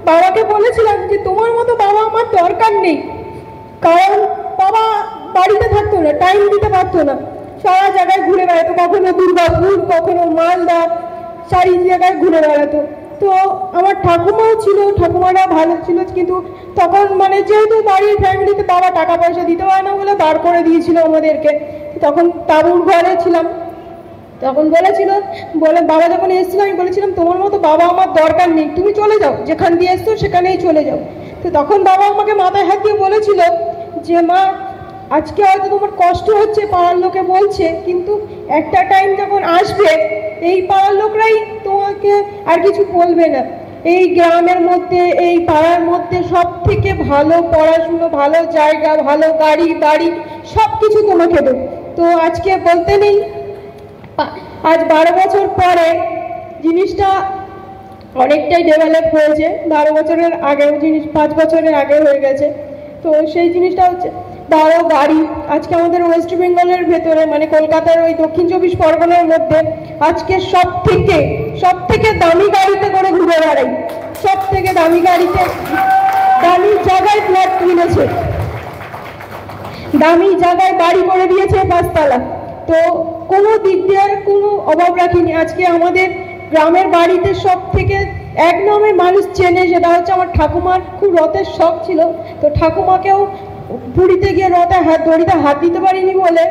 বাবাকে বলেছিলাম যে তোমার মতো বাবা আমার দরকার নেই, কারণ বাবা বাড়িতে থাকতো না, টাইম দিতে পারতো না, সারা জায়গায় ঘুরে বেড়াতো, কখনো দুর্গাপুর, কখনো মালদা, সারি জায়গায় ঘুরে বেড়াতো। তো আমার ঠাকুমাও ছিল, ঠাকুমারা ভালো ছিল, কিন্তু তখন মানে যেহেতু বাড়ির ফ্যামিলিতে বাবা টাকা পয়সা দিতে পারে না বলে বার করে দিয়েছিল আমাদেরকে। তখন তাঁবুর ঘরে ছিলাম, তখন বলে বাবা যখন এসেছিল আমি বলেছিলাম তোমার মতো বাবা আমার দরকার নেই, তুমি চলে যাও, যেখান দিয়ে এসছো সেখানেই চলে যাও। তো তখন বাবা আমাকে মাথায় হাত দিয়ে বলেছিল যে মা আজকে হয়তো তোমার কষ্ট হচ্ছে, পাড়ার লোকে বলছে, কিন্তু একটা টাইম যখন আসবে এই পাড়ার লোকরাই তোমাকে আর কিছু বলবে না। এই গ্রামের মধ্যে, এই পাড়ার মধ্যে সব থেকে ভালো পড়াশুনো, ভালো জায়গা, ভালো গাড়ি বাড়ি সব কিছু তোমাকে দেবে। তো আজকে বলতে নেই, আজ 12 বছর পরে জিনিসটা অনেকটাই ডেভেলপ হয়েছে। 12 বছরের আগেও জিনিস 5 বছরের আগে হয়ে গেছে। তো সেই জিনিসটা হচ্ছে বড় গাড়ি। আজকে আমাদের ওয়েস্ট বেঙ্গলের ভেতরে মানে কলকাতার ওই দক্ষিণ 24 পরগনার মধ্যে আজকে সব থেকে দামি গাড়িতে করে ঘুরে বেড়াই, সব থেকে দামি গাড়িতে, দামি জায়গায় ফ্ল্যাট কিনেছে, দামি জায়গায় বাড়ি করে দিয়েছে 5 তলা। তো কোনো দিক দিয়ে কোনো অভাব রাখিনি। আজকে আমাদের গ্রামের বাড়িতে সব থেকে এক নামে মানুষ চেনে, সেটা হচ্ছে আমার ঠাকুমার খুব রথের শখ ছিল। তো ঠাকুমাকেও পুরীতে গিয়ে দড়িতে হাত দিতে পারিনি বলে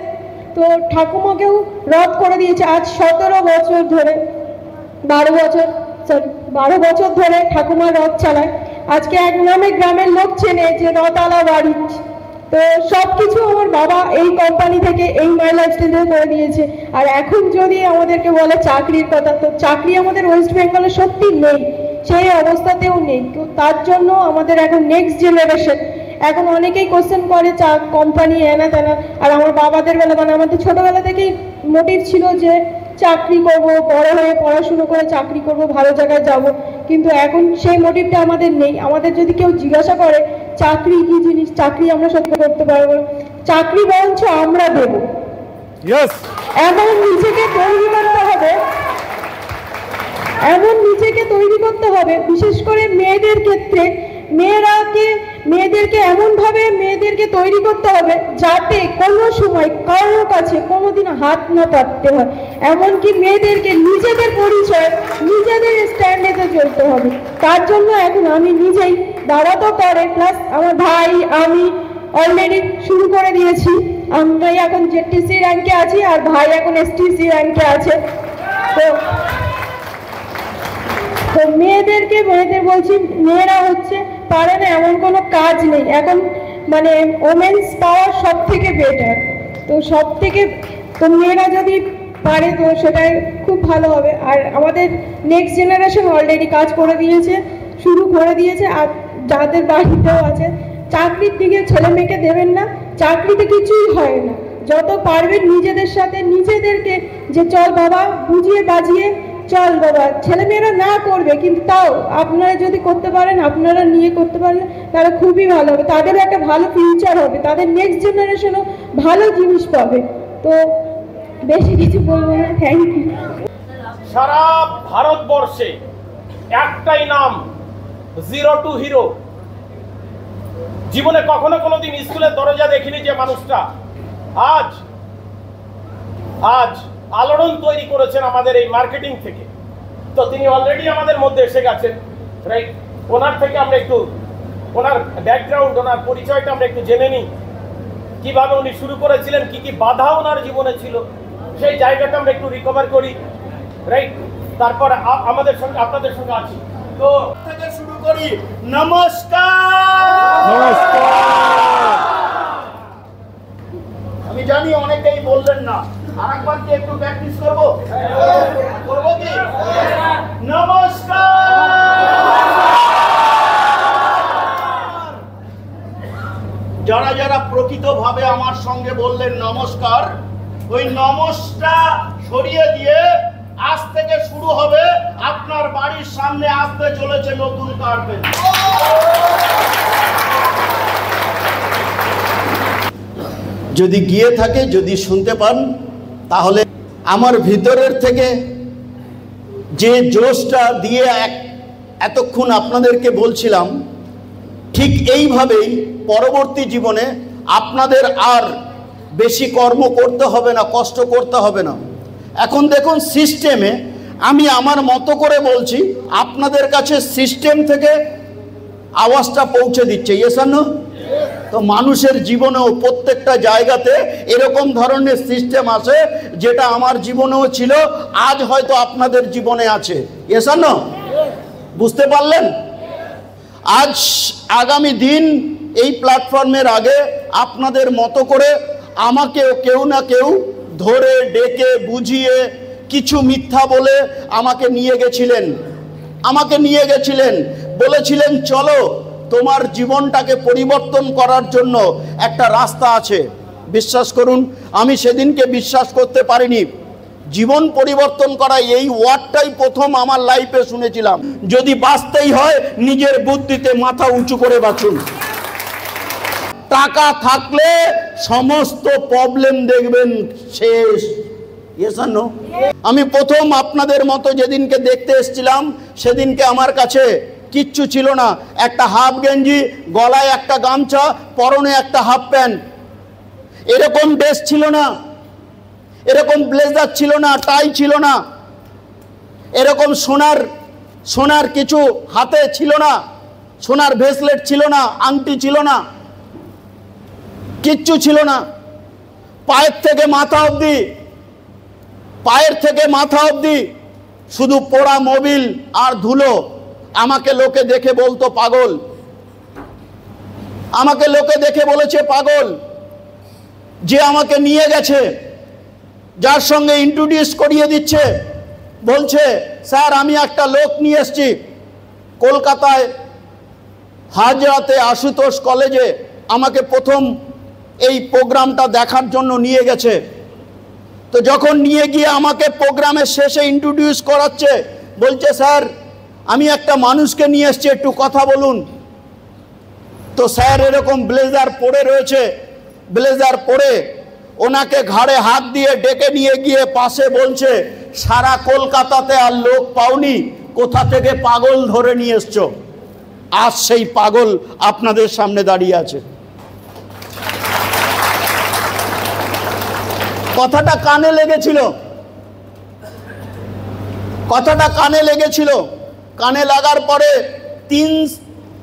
তো ঠাকুমাকেও রথ করে দিয়েছে। আজ 17 বছর ধরে 12 বছর ধরে ঠাকুমা রথ চালায়। আজকে এক নামে গ্রামের লোক চেনে যে রথআলা বাড়ি। তো সব কিছু আমার বাবা এই কোম্পানি থেকে, এই মাই লাইফস্টাইল থেকে করে দিয়েছে। আর এখন যদি আমাদেরকে বলে চাকরির কথা, তো চাকরি আমাদের ওয়েস্ট বেঙ্গলে সত্যি নেই, সেই অবস্থাতেও নেই। তো তার জন্য আমাদের এখন নেক্সট জেনারেশন, এখন অনেকেই কোশ্চেন করে কোম্পানি এনা তেনা। আর আমার বাবাদের বেলা মানে আমাদের ছোটবেলা থেকেই মোটিভ ছিল যে চাকরি করব, বড় হয়ে পড়াশুনো করে চাকরি করব, ভালো জায়গায় যাব। কিন্তু এখন সেই মোটিভটা আমাদের নেই। আমাদের যদি কেউ জিজ্ঞাসা করে চাকরি কি জিনিস, চাকরি আমরা সত্যি করতে পারবো না, চাকরি বরঞ্চ আমরা দেব। এমন নিজেকে তৈরি করতে হবে, বিশেষ করে মেয়েদের ক্ষেত্রে। মেয়েদেরকে এমনভাবে মেয়েদেরকে তৈরি করতে হবে যাতে কোনো সময় কারোর কাছে কোনোদিন হাত না পাততে হয়। এমনকি মেয়েদেরকে নিজেদের পরিচয়, নিজেদের স্ট্যান্ডেতে চলতে হবে। তার জন্য এখন আমি নিজেই, বাবা তো করে, প্লাস আমার ভাই, আমি অলরেডি শুরু করে দিয়েছি। আমি এখন জেটিসি র্যাঙ্কে আছি আর ভাই এখন এসটিসি র্যাঙ্কে আছে। তো মেয়েদের বলছি, মেয়েরা হচ্ছে পারে না এমন কোনো কাজ নেই। এখন মানে ওমেন্স পাওয়ার সব থেকে বেটার। তো মেয়েরা যদি পারে তো সেটাই খুব ভালো হবে। আর আমাদের নেক্সট জেনারেশন অলরেডি কাজ করে দিয়েছে, শুরু করে দিয়েছে। আর যাদের বাড়িতেও আছে, চাকরির দিকে ছেলে মেয়েকে দেবেন না, চাকরিতে কিছুই হয় না। যত পারবেন নিজেদের সাথে নিজেদেরকে যে চল বাবা বুঝিয়ে বাজিয়ে চল বাবা, ছেলেমেয়েরা না করবে কিন্তু তাও আপনারা যদি করতে পারেন, আপনারা নিয়ে করতে পারলে তারা খুবই ভালো হবে, তাদেরও একটা ভালো ফিউচার হবে, তাদের নেক্সট জেনারেশনও ভালো জিনিস পাবে। তো বেশি কিছু বলবো না, থ্যাংক ইউ। সারা ভারতবর্ষে একটাই নাম, জিরো টু হিরো। জীবনে কখনো কোনোদিন স্কুলের দরজা দেখিনি যে মানুষটা আজ আলোড়ন তৈরি করেছেন আমাদের এই মার্কেটিং থেকে। তো তিনি অলরেডি আমাদের মধ্যে এসে গেছেন, রাইট? ওনার থেকে আমরা একটু ওনার ব্যাকগ্রাউন্ড, ওনার পরিচয়টা আমরা একটু জেনে নিই, কিভাবে উনি শুরু করেছিলেন, কি কি বাধা ওনার জীবনে ছিল, সেই জায়গাটা আমরা একটু রিকভার করি, রাইট? তারপর আমাদের সঙ্গে, আপনাদের সঙ্গে আছি। তো থেকে শুরু করি। নমস্কার। আমি জানি অনেকেই বললেন না, আরেকবার কি একটু প্র্যাকটিস করবো কি? নমস্কার। যারা যারা প্রকৃতভাবে আমার সঙ্গে বললেন নমস্কার, ওই নমস্কার সরিয়ে দিয়ে আজ থেকে শুরু হবে আপনার বাড়ির সামনে আসতে চলেছে নতুন কার্পেট। যদি গিয়ে থাকে, যদি শুনতে পান, তাহলে আমার ভিতরের থেকে যে জোশটা দিয়ে এতক্ষণ আপনাদেরকে বলছিলাম, ঠিক এইভাবেই পরবর্তী জীবনে আপনাদের আর বেশি কর্ম করতে হবে না, কষ্ট করতে হবে না। এখন দেখুন সিস্টেমে আমি আমার মতো করে বলছি, আপনাদের কাছে সিস্টেম থেকে আওয়াজটা পৌঁছে দিচ্ছে। ইয়েস আর নো? তো মানুষের জীবনেও প্রত্যেকটা জায়গাতে এরকম ধরনের সিস্টেম আছে, যেটা আমার জীবনেও ছিল, আজ হয়তো আপনাদের জীবনে আছে। ইয়েস আর নো? বুঝতে পারলেন? আজ আগামী দিন এই প্ল্যাটফর্মের আগে আপনাদের মতো করে আমাকেও কেউ না কেউ ধরে ডেকে বুঝিয়ে কিছু মিথ্যা বলে আমাকে নিয়ে গেছিলেন, বলেছিলেন চলো তোমার জীবনটাকে পরিবর্তন করার জন্য একটা রাস্তা আছে। বিশ্বাস করুন, আমি সেদিনকে বিশ্বাস করতে পারিনি। জীবন পরিবর্তন করা এই ওয়ার্ডটাই প্রথম আমার লাইফে শুনেছিলাম। যদি বাঁচতেই হয় নিজের বুদ্ধিতে মাথা উঁচু করে বাঁচুন। টাকা থাকলে সমস্ত প্রবলেম দেখবেন শেষ। ইয়েস আর নো? আমি প্রথম আপনাদের মতো যেদিনকে দেখতে এসেছিলাম, সেদিনকে আমার কাছে কিচ্ছু ছিল না। একটা হাফ গেঞ্জি, গলায় একটা গামছা, পরনে একটা হাফ প্যান্ট, এরকম ড্রেস ছিল না, এরকম ব্লেজার ছিল না, টাই ছিল না, এরকম সোনার কিছু হাতে ছিল না, সোনার ব্রেসলেট ছিল না, আংটি ছিল না, কিচ্ছু ছিল না। পায়ের থেকে মাথা অবধি শুধু পোড়া মোবিল আর ধুলো। আমাকে লোকে দেখে বলতো পাগল, আমাকে লোকে দেখে বলেছে পাগল। যে আমাকে নিয়ে গেছে, যার সঙ্গে ইন্ট্রোডিউস করিয়ে দিচ্ছে, বলছে স্যার আমি একটা লোক নিয়ে এসেছি কলকাতায় হাজরাতে আশুতোষ কলেজে, আমাকে প্রথম এই প্রোগ্রামটা দেখার জন্য নিয়ে গেছে। তো যখন নিয়ে গিয়ে আমাকে প্রোগ্রামের শেষে ইন্ট্রোডিউস করাচ্ছে, বলছে স্যার আমি একটা মানুষকে নিয়ে এসেছি, একটু কথা বলুন। তো স্যার এরকম ব্লেজার পরে রয়েছে, ব্লেজার পরে ওনাকে ঘাড়ে হাত দিয়ে ডেকে নিয়ে গিয়ে পাশে বলছে সারা কলকাতাতে আর লোক পাওনি, কোথা থেকে পাগল ধরে নিয়ে এসছো। আজ সেই পাগল আপনাদের সামনে দাঁড়িয়ে আছে। কথাটা কানে লেগেছিল, কানে লাগার পরে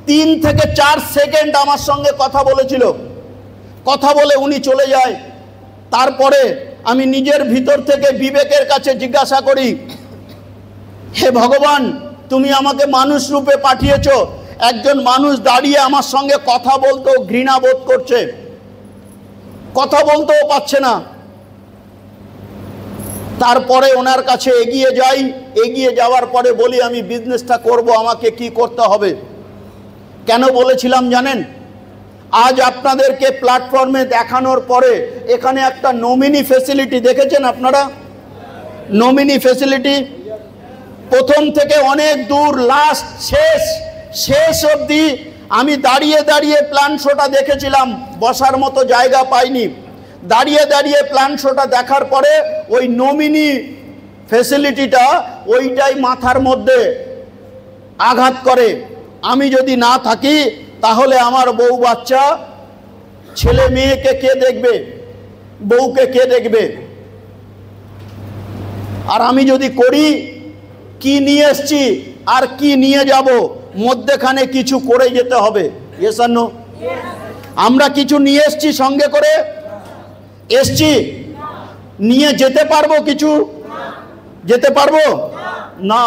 3 থেকে 4 সেকেন্ড আমার সঙ্গে কথা বলেছিল। কথা বলে উনি চলে যায়। তারপরে আমি নিজের ভিতর থেকে বিবেকের কাছে জিজ্ঞাসা করি, হে ভগবান তুমি আমাকে মানুষ রূপে পাঠিয়েছো, একজন মানুষ দাঁড়িয়ে আমার সঙ্গে কথা বলতেও ঘৃণা বোধ করছে, কথা বলতেও পারছে না। তারপরে ওনার কাছে এগিয়ে যাওয়ার পরে বলি আমি বিজনেসটা করব, আমাকে কি করতে হবে। কেন বলেছিলাম জানেন? আজ আপনাদেরকে প্ল্যাটফর্মে দেখানোর পরে এখানে একটা নমিনি ফ্যাসিলিটি দেখেছেন আপনারা? নমিনি ফ্যাসিলিটি প্রথম থেকে অনেক দূর, লাস্ট শেষ অবধি আমি দাঁড়িয়ে প্ল্যান শোটা দেখেছিলাম, বসার মতো জায়গা পাইনি। দাঁড়িয়ে প্ল্যান শোটা দেখার পরে ওই নমিনি ফ্যাসিলিটিটা ওইটাই মাথার মধ্যে আঘাত করে। আমি যদি না থাকি তাহলে আমার বউ বাচ্চা, ছেলে মেয়েকে কে দেখবে, বউকে কে দেখবে? আর আমি যদি করি, কি নিয়ে এসছি আর কি নিয়ে যাব, মধ্যেখানে কিছু করে যেতে হবে। ইয়েস আর নো? আমরা কিছু নিয়ে এসছি, সঙ্গে করে এসছি, নিয়ে যেতে পারবো? কিছু যেতে পারবো না।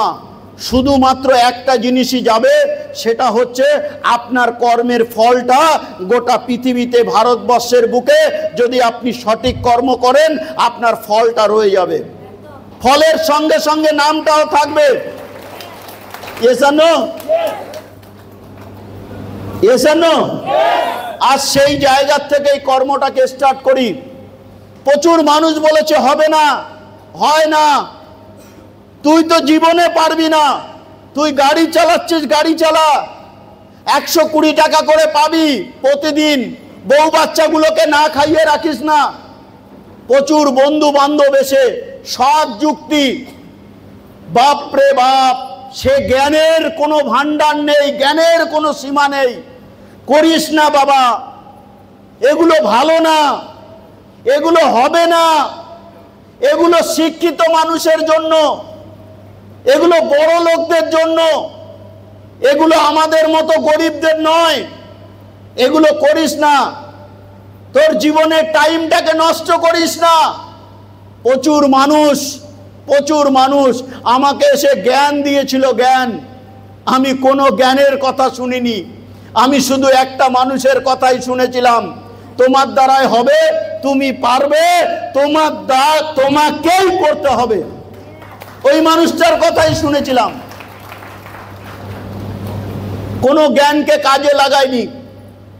শুধুমাত্র একটা জিনিসই যাবে, সেটা হচ্ছে আপনার কর্মের ফলটা গোটা পৃথিবীতে, ভারতবর্ষের বুকে যদি আপনি সঠিক কর্ম করেন, আপনার ফলটা রয়ে যাবে। ফলের সঙ্গে সঙ্গে নামটাও থাকবে। ইয়েস আর নো? ইয়েস আর নো? আজ সেই জায়গার থেকে এই কর্মটাকে স্টার্ট করি। প্রচুর মানুষ বলেছে হবে না, হয় না, তুই তো জীবনে পারবি না, তুই গাড়ি চালাচ্ছিস, গাড়ি চালা, 120 টাকা করে পাবি প্রতিদিন, বউ বাচ্চাগুলোকে না খাইয়ে রাখিস না। প্রচুর বন্ধু বান্ধব এসে সব যুক্তি বাপ রে বাপ, সে জ্ঞানের কোনো ভান্ডার নেই, জ্ঞানের কোনো সীমা নেই। করিস না বাবা, এগুলো ভালো না, এগুলো হবে না, এগুলো শিক্ষিত মানুষের জন্য, এগুলো বড় লোকদের জন্য, এগুলো আমাদের মতো গরিবদের নয়। এগুলো করিস না, তোর জীবনের টাইমটাকে নষ্ট করিস না। প্রচুর মানুষ আমাকে এসে জ্ঞান দিয়েছিল, জ্ঞান। আমি কোনো জ্ঞানের কথা শুনিনি, আমি শুধু একটা মানুষের কথাই শুনেছিলাম, তোমার দ্বারাই হবে, তুমি পারবে, তোমাকেই করতে হবে। ওই মানুষটার কথাই শুনেছিলাম, কোনো জ্ঞানকে কাজে লাগাইনি।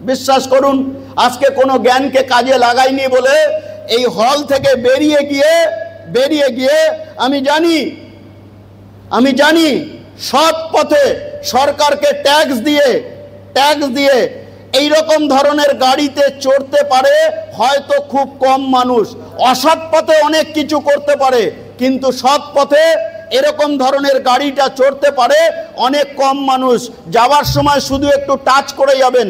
বিশ্বাস করুন, আজকে কোনো জ্ঞানকে কাজে লাগাইনি বলে এই হল থেকে বেরিয়ে গিয়ে আমি জানি সৎ পথে সরকারকে ট্যাক্স দিয়ে এই রকম ধরনের গাড়িতে চড়তে পারে হয়তো খুব কম মানুষ। অসৎ পথে অনেক কিছু করতে পারে, কিন্তু সৎ পথে এরকম ধরনের গাড়িটা চড়তে পারে অনেক কম মানুষ। যাওয়ার সময় শুধু একটু টাচ করে যাবেন,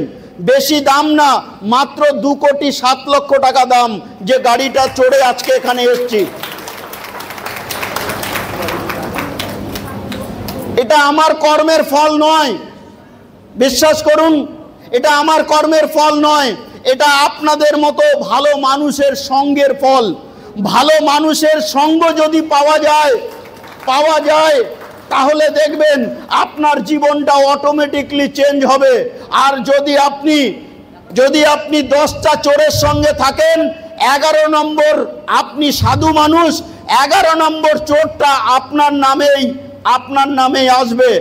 বেশি দাম না, মাত্র 2,07,00,000 টাকা দাম যে গাড়িটা চড়ে আজকে এখানে এসেছি। এটা আমার কর্মের ফল নয়, বিশ্বাস করুন, এটা আমার কর্মের ফল নয়, এটা আপনাদের মতো ভালো মানুষের সঙ্গের ফল। ভালো মানুষের সঙ্গ যদি পাওয়া যায় তাহলে দেখবেন আপনার জীবনটা অটোমেটিকলি চেঞ্জ হবে। আর যদি আপনি 10টা চোরের সঙ্গে থাকেন, 11 নম্বর আপনি সাধু মানুষ, 11 নম্বর চোরটা আপনার নামেই আসবে।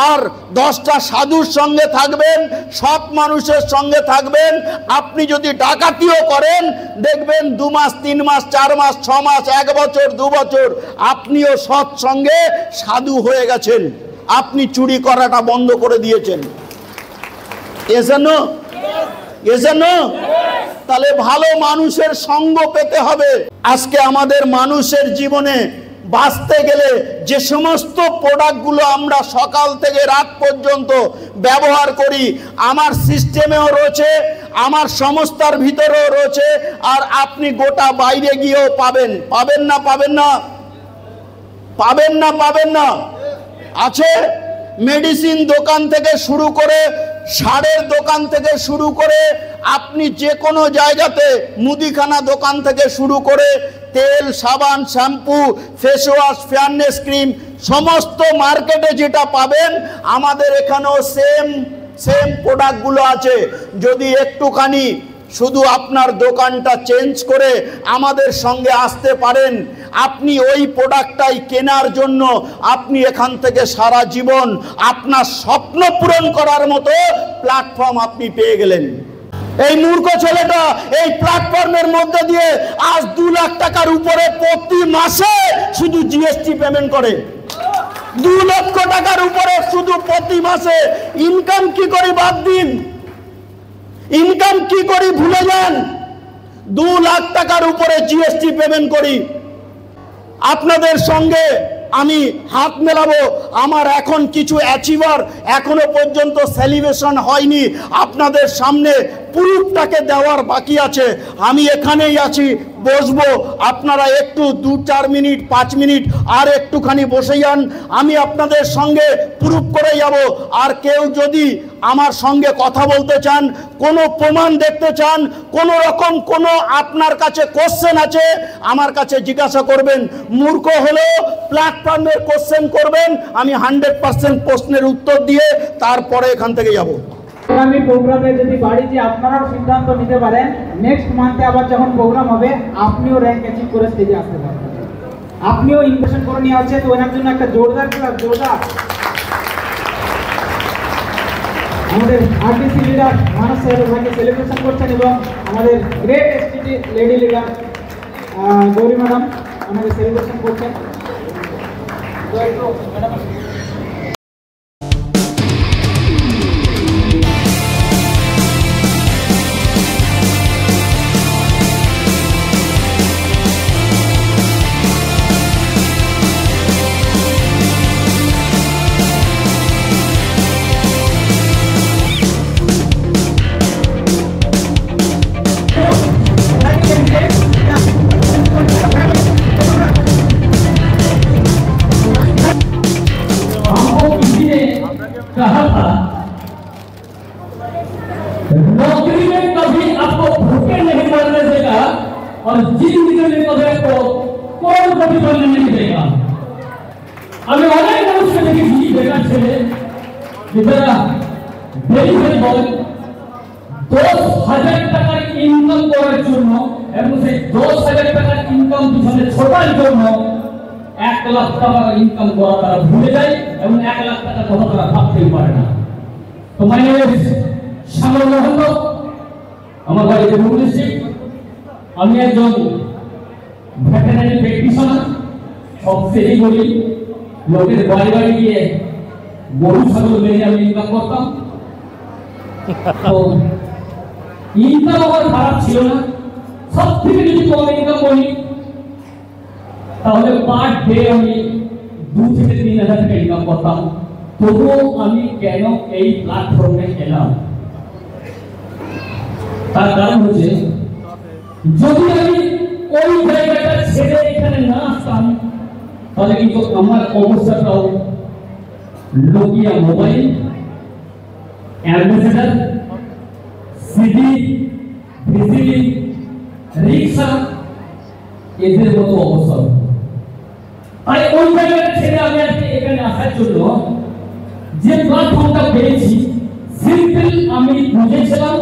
আর 10টা সাধুর সঙ্গে থাকবেন, সৎ মানুষের সঙ্গে থাকবেন। আপনি যদি ডাকাতিও করেন, দেখবেন 2 মাস 3 মাস 4 মাস 6 মাস 1 বছর 2 বছর আপনিও সৎ সঙ্গে সাধু হয়ে গেছেন, আপনি চুরি করাটা বন্ধ করে দিয়েছেন। এজন্য তাহলে ভালো মানুষের সঙ্গ পেতে হবে। আজকে আমাদের মানুষের জীবনে বাঁচতে গেলে যে সমস্ত প্রোডাক্টগুলো আমরা সকাল থেকে রাত পর্যন্ত ব্যবহার করি, আমার সিস্টেমেও রয়েছে, আমার সংস্থার ভিতরেও রয়েছে, আর আপনি গোটা বাইরে গিয়েও পাবেন না আছে। মেডিসিন দোকান থেকে শুরু করে, সারের দোকান থেকে শুরু করে, আপনি যে কোনো জায়গাতে, মুদিখানা দোকান থেকে শুরু করে, তেল, সাবান, shampoo, face wash, fairness cream, সমস্ত মার্কেটে যেটা পাবেন আমাদের এখানেও সেম প্রোডাক্টগুলো আছে। যদি একটুখানি শুধু আপনার দোকানটা চেঞ্জ করে আমাদের সঙ্গে আসতে পারেন, আপনি ওই প্রোডাক্টটাই কেনার জন্য আপনি এখান থেকে সারা জীবন আপনার স্বপ্ন পূরণ করার মতো প্ল্যাটফর্ম আপনি পেয়ে গেলেন। এই মূর্খ ছেলেটা এই প্ল্যাটফর্মের মধ্যে দিয়ে আজ 2 লাখ টাকার উপরে প্রতি মাসে শুধু জিএসটি পেমেন্ট করে। 2 লক্ষ টাকার উপরে শুধু প্রতি মাসে। ইনকাম কি করি বাদ দিন, ইনকাম কি করি ভুলে যান, 2 লাখ টাকার উপরে জিএসটি পেমেন্ট করি। আপনাদের সঙ্গে আমি হাত মেলাবো। আমার এখন কিছু অ্যাচিভার এখনো পর্যন্ত সেলিব্রেশন হয়নি, আপনাদের সামনে প্রুফটাকে দেওয়ার বাকি আছে। আমি এখানেই আছি, বসবো, আপনারা একটু 2-4 মিনিট 5 মিনিট আর একটুখানি বসে যান, আমি আপনাদের সঙ্গে প্রুফ করে যাব। আর কেউ যদি আমার সঙ্গে কথা বলতে চান, কোনো প্রমাণ দেখতে চান, কোনো রকম কোনো আপনার কাছে কোশ্চেন আছে, আমার কাছে জিজ্ঞাসা করবেন। মূর্খ হলে প্ল্যাটফর্মের কোশ্চেন করবেন, আমি 100% প্রশ্নের উত্তর দিয়ে তারপরে এখান থেকে যাব। আগামী প্রোগ্রামে যদি বাড়িতে আপনারাও সিদ্ধান্ত নিতে পারেন, নেক্সট মান্থে আবার যখন প্রোগ্রাম হবে আপনিও র্যাঙ্ক অ্যাচিভ করে স্টেজে আসতে পারবেন, আপনিও ইমপ্রেশন করে নিয়ে আসছে। তো ওনার জন্য একটা জোরদার আমাদের আরটিসি লিডার মানস সাহেব ভাইকে সেলিব্রেশন করছেন, এবং আমাদের great STT lady leader Gouri madam আমাদের সেলিব্রেশন করছেন। और जिंदगी में कभी को कोटी बनने नहीं देगा। আমি অনেক মানুষকে দেখেছি বেকার ছেলে যারা ভেরি ভেরি বল 10,000 টাকার ইনকাম করার জন্য এবং সেই 10,000 টাকার ইনকাম পিছনে ছোটার জন্য 1 লাখ টাকা ইনকাম করা তারা ভুলে যায় এবং 1 লাখ টাকা কথা তারা ভাবতেই পারে না। তো মাই নেম ইজ শামল মোহাম্মদ, আমার বাড়ি দেবুল ডিস্ট্রিক্ট। আমি একজন ভেটেরিনারি প্র্যাকটিশনার। সবচেয়ে বলি লোকের বাড়ি বাড়ি গিয়ে গরু ছাগল মেরে আমি ইনকাম করতাম। তো ইনকাম আমার খারাপ ছিল না। সব থেকে যদি কম ইনকাম করি তাহলে পার ডে আমি 2 থেকে 3,000 টাকা ইনকাম করতাম। তবুও আমি কেন এই প্ল্যাটফর্মে এলাম তার কারণ হচ্ছে যদি আমি ওই জায়গাটা ছেড়ে এখানে না আসতাম তাহলে কিন্তু আমার অবস্থাটাও Nokia mobile, Ambassador, CD, VCD, rickshaw এদের মতো অবস্থা। তাই ওই জায়গাটা ছেড়ে আমি আজকে এখানে আসার জন্য যে প্ল্যাটফর্মটা পেয়েছি, সিম্পল আমি বুঝেছিলাম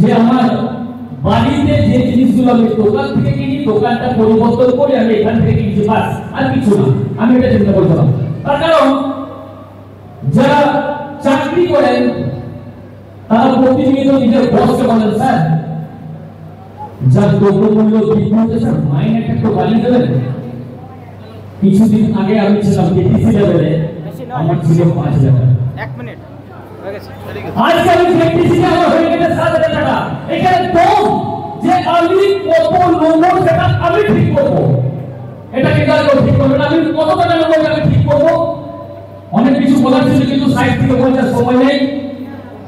যে আমার বাড়িতে যে জিনিসগুলো আমি দোকান থেকে কিনি দোকানটা পরিবর্তন করে আমি এখান থেকে কিনছি, বাস আর কিছু না। আমি এটা চিন্তা করছিলাম। তার কারণ যারা চাকরি করেন তারা প্রতিনিয়ত নিজের বসকে বলেন, স্যার যার দ্রব্যমূল্য বৃদ্ধি হচ্ছে স্যার মাইনে একটু বাড়িয়ে দেবেন। কিছুদিন আগে আমি ছিলাম ডিটিসি লেভেলে, আমার ছিল 5,000 টাকা। 1 মিনিট হয়ে গেছে। আজকে আমি ডিটিসি আমার হয়ে গেছে 7,000 টাকা। এখানে তো যে আমি কত নম্বর সেটা আমি ঠিক করব, এটা কি কাজ ঠিক করব না, আমি কত টাকা নেব আমি ঠিক করব। অনেক কিছু বলার ছিল কিন্তু সাইড থেকে বলার সময় নেই,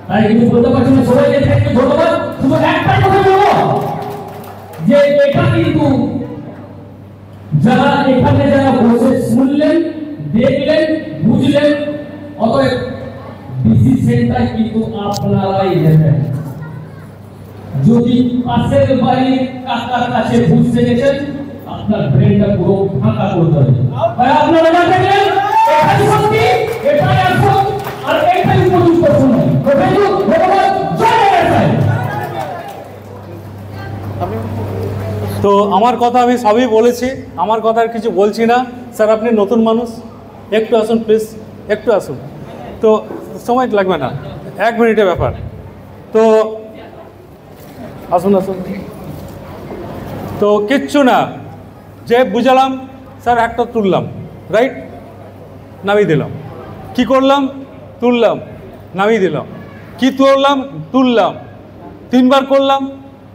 তাই কিছু বলতে পারছি না। সবাইকে একটু ধন্যবাদ। শুধু একটা কথা বলবো যে এটা কিন্তু যারা এখানে যারা বসে শুনলেন, দেখলেন, বুঝলেন, অতএব ডিসিশনটা কিন্তু আপনারাই নেবেন। যদি পাশের বাড়ির কাকার কাছে বুঝতে গেছেন আপনার ব্রেনটা পুরো ফাঁকা করতে হবে। তাই আপনারা না দেখলেন এটাই সত্যি, এটাই আসল আর এটাই উপযুক্ত সময়। তো ধন্যবাদ। জয় জয়। তো আমার কথা আমি সবই বলেছি, আমার কথা আর কিছু বলছি না। স্যার আপনি নতুন মানুষ, একটু আসুন প্লিজ, একটু আসুন। তো সময় লাগবে না, 1 মিনিটের ব্যাপার। তো আসুন আসুন। তো কিচ্ছু না, যে বুঝালাম স্যার একটা তুললাম, রাইট, নামিয়ে দিলাম। কি করলাম? তুললাম, নামিয়ে দিলাম। কি তুললাম 3 বার করলাম,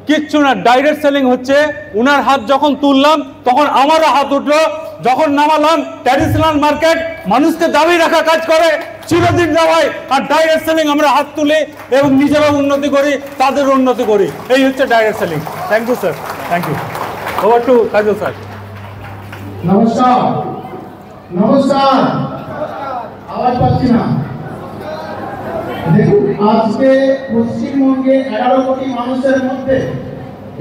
কিচ্ছু না। ডাইরেক্ট সেলিং হচ্ছে। উনার হাত যখন তুললাম তখন আমারও হাত উঠলো, যখন নামালাম। ট্র্যাডিশনাল মার্কেট মানুষকে দাবি রাখা কাজ করে, চিরদিন দাবাই। আর ডাইরেক্ট সেলিং আমরা হাত তুলি এবং নিজেরাও উন্নতি করি, তাদের উন্নতি করি। এই হচ্ছে direct selling. Thank you sir, thank you. Over to Kajal sir. নমস্কার। নমস্কার, আওয়াজ পাচ্ছি না। দেখুন, আজকে পশ্চিমবঙ্গে 11 কোটি মানুষের মধ্যে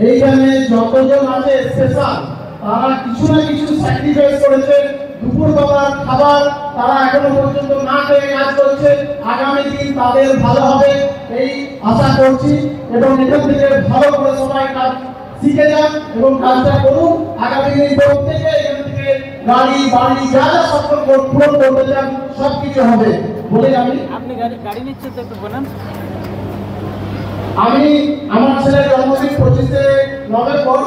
এইখানে যতজন আছে স্পেশাল, তারা কিছু না কিছু স্যাক্রিফাইস করেছে। দুপুরবেলার খাবার তারা এখনো পর্যন্ত না খেয়ে কাজ করছে। আগামী দিন তাদের ভালো হবে এই আশা করছি, এবং এখান থেকে ভালো করে সবাই কাজ শিখে যান এবং কাজটা করুন। আগামী দিন প্রত্যেকে এখান থেকে গাড়ি বাড়ি যা যা স্বপ্ন পূরণ করতে চান সব কিছু হবে বলে আপনি গাড়ি নিচ্ছেন তো একটু বলেন। আমি আমার ছেলের জন্মদিন 25শে নভেম্বর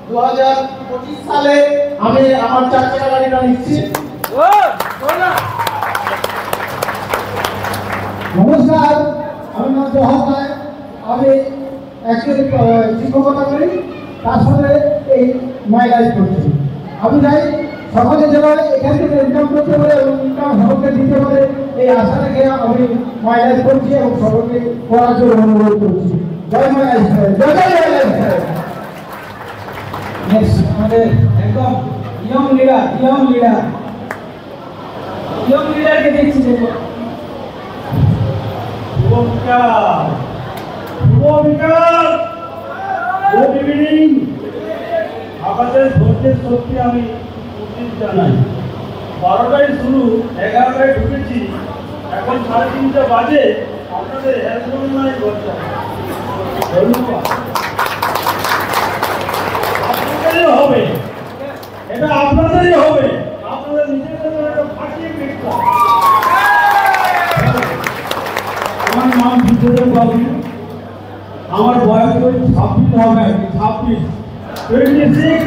2025 সালে আমি আমার 4 চাকা গাড়িটা নিচ্ছি। নমস্কার, আমি নাম জওহর রায়। আমি অ্যাকচুয়ালি শিক্ষকতা করি, তার সাথে এই মাইলাইজ করছি। আমি চাই সমাজে যারা এখান থেকে ইনকাম করতে পারে এবং ইনকাম সকলকে দিতে পারে, এই আশা রেখে আমি মাইলাইজ করছি এবং সকলকে করার জন্য অনুরোধ করছি। জয় মাইলাইজ, জয় জয় মাইলাইজ। নেক্সট আমাদের একদম ইয়ং লিডারকে দেখছি। Good evening. আপনাদের ধৈর্যের শক্তি আমি উচিত জানাই। 12টায় শুরু, 11টায় ঢুকেছি, এখন 3:30 বাজে। আপনাদের হেল্প নাই করতে ধন্যবাদ। আপনাদেরই হবে, এটা আপনাদেরই হবে। আপনাদের নিজেদের একটা ফাটিয়ে পিঠা। আমার নাম বিশ্বদেব বাবু। আমার বয়স ওই 26 হবে আর কি, 26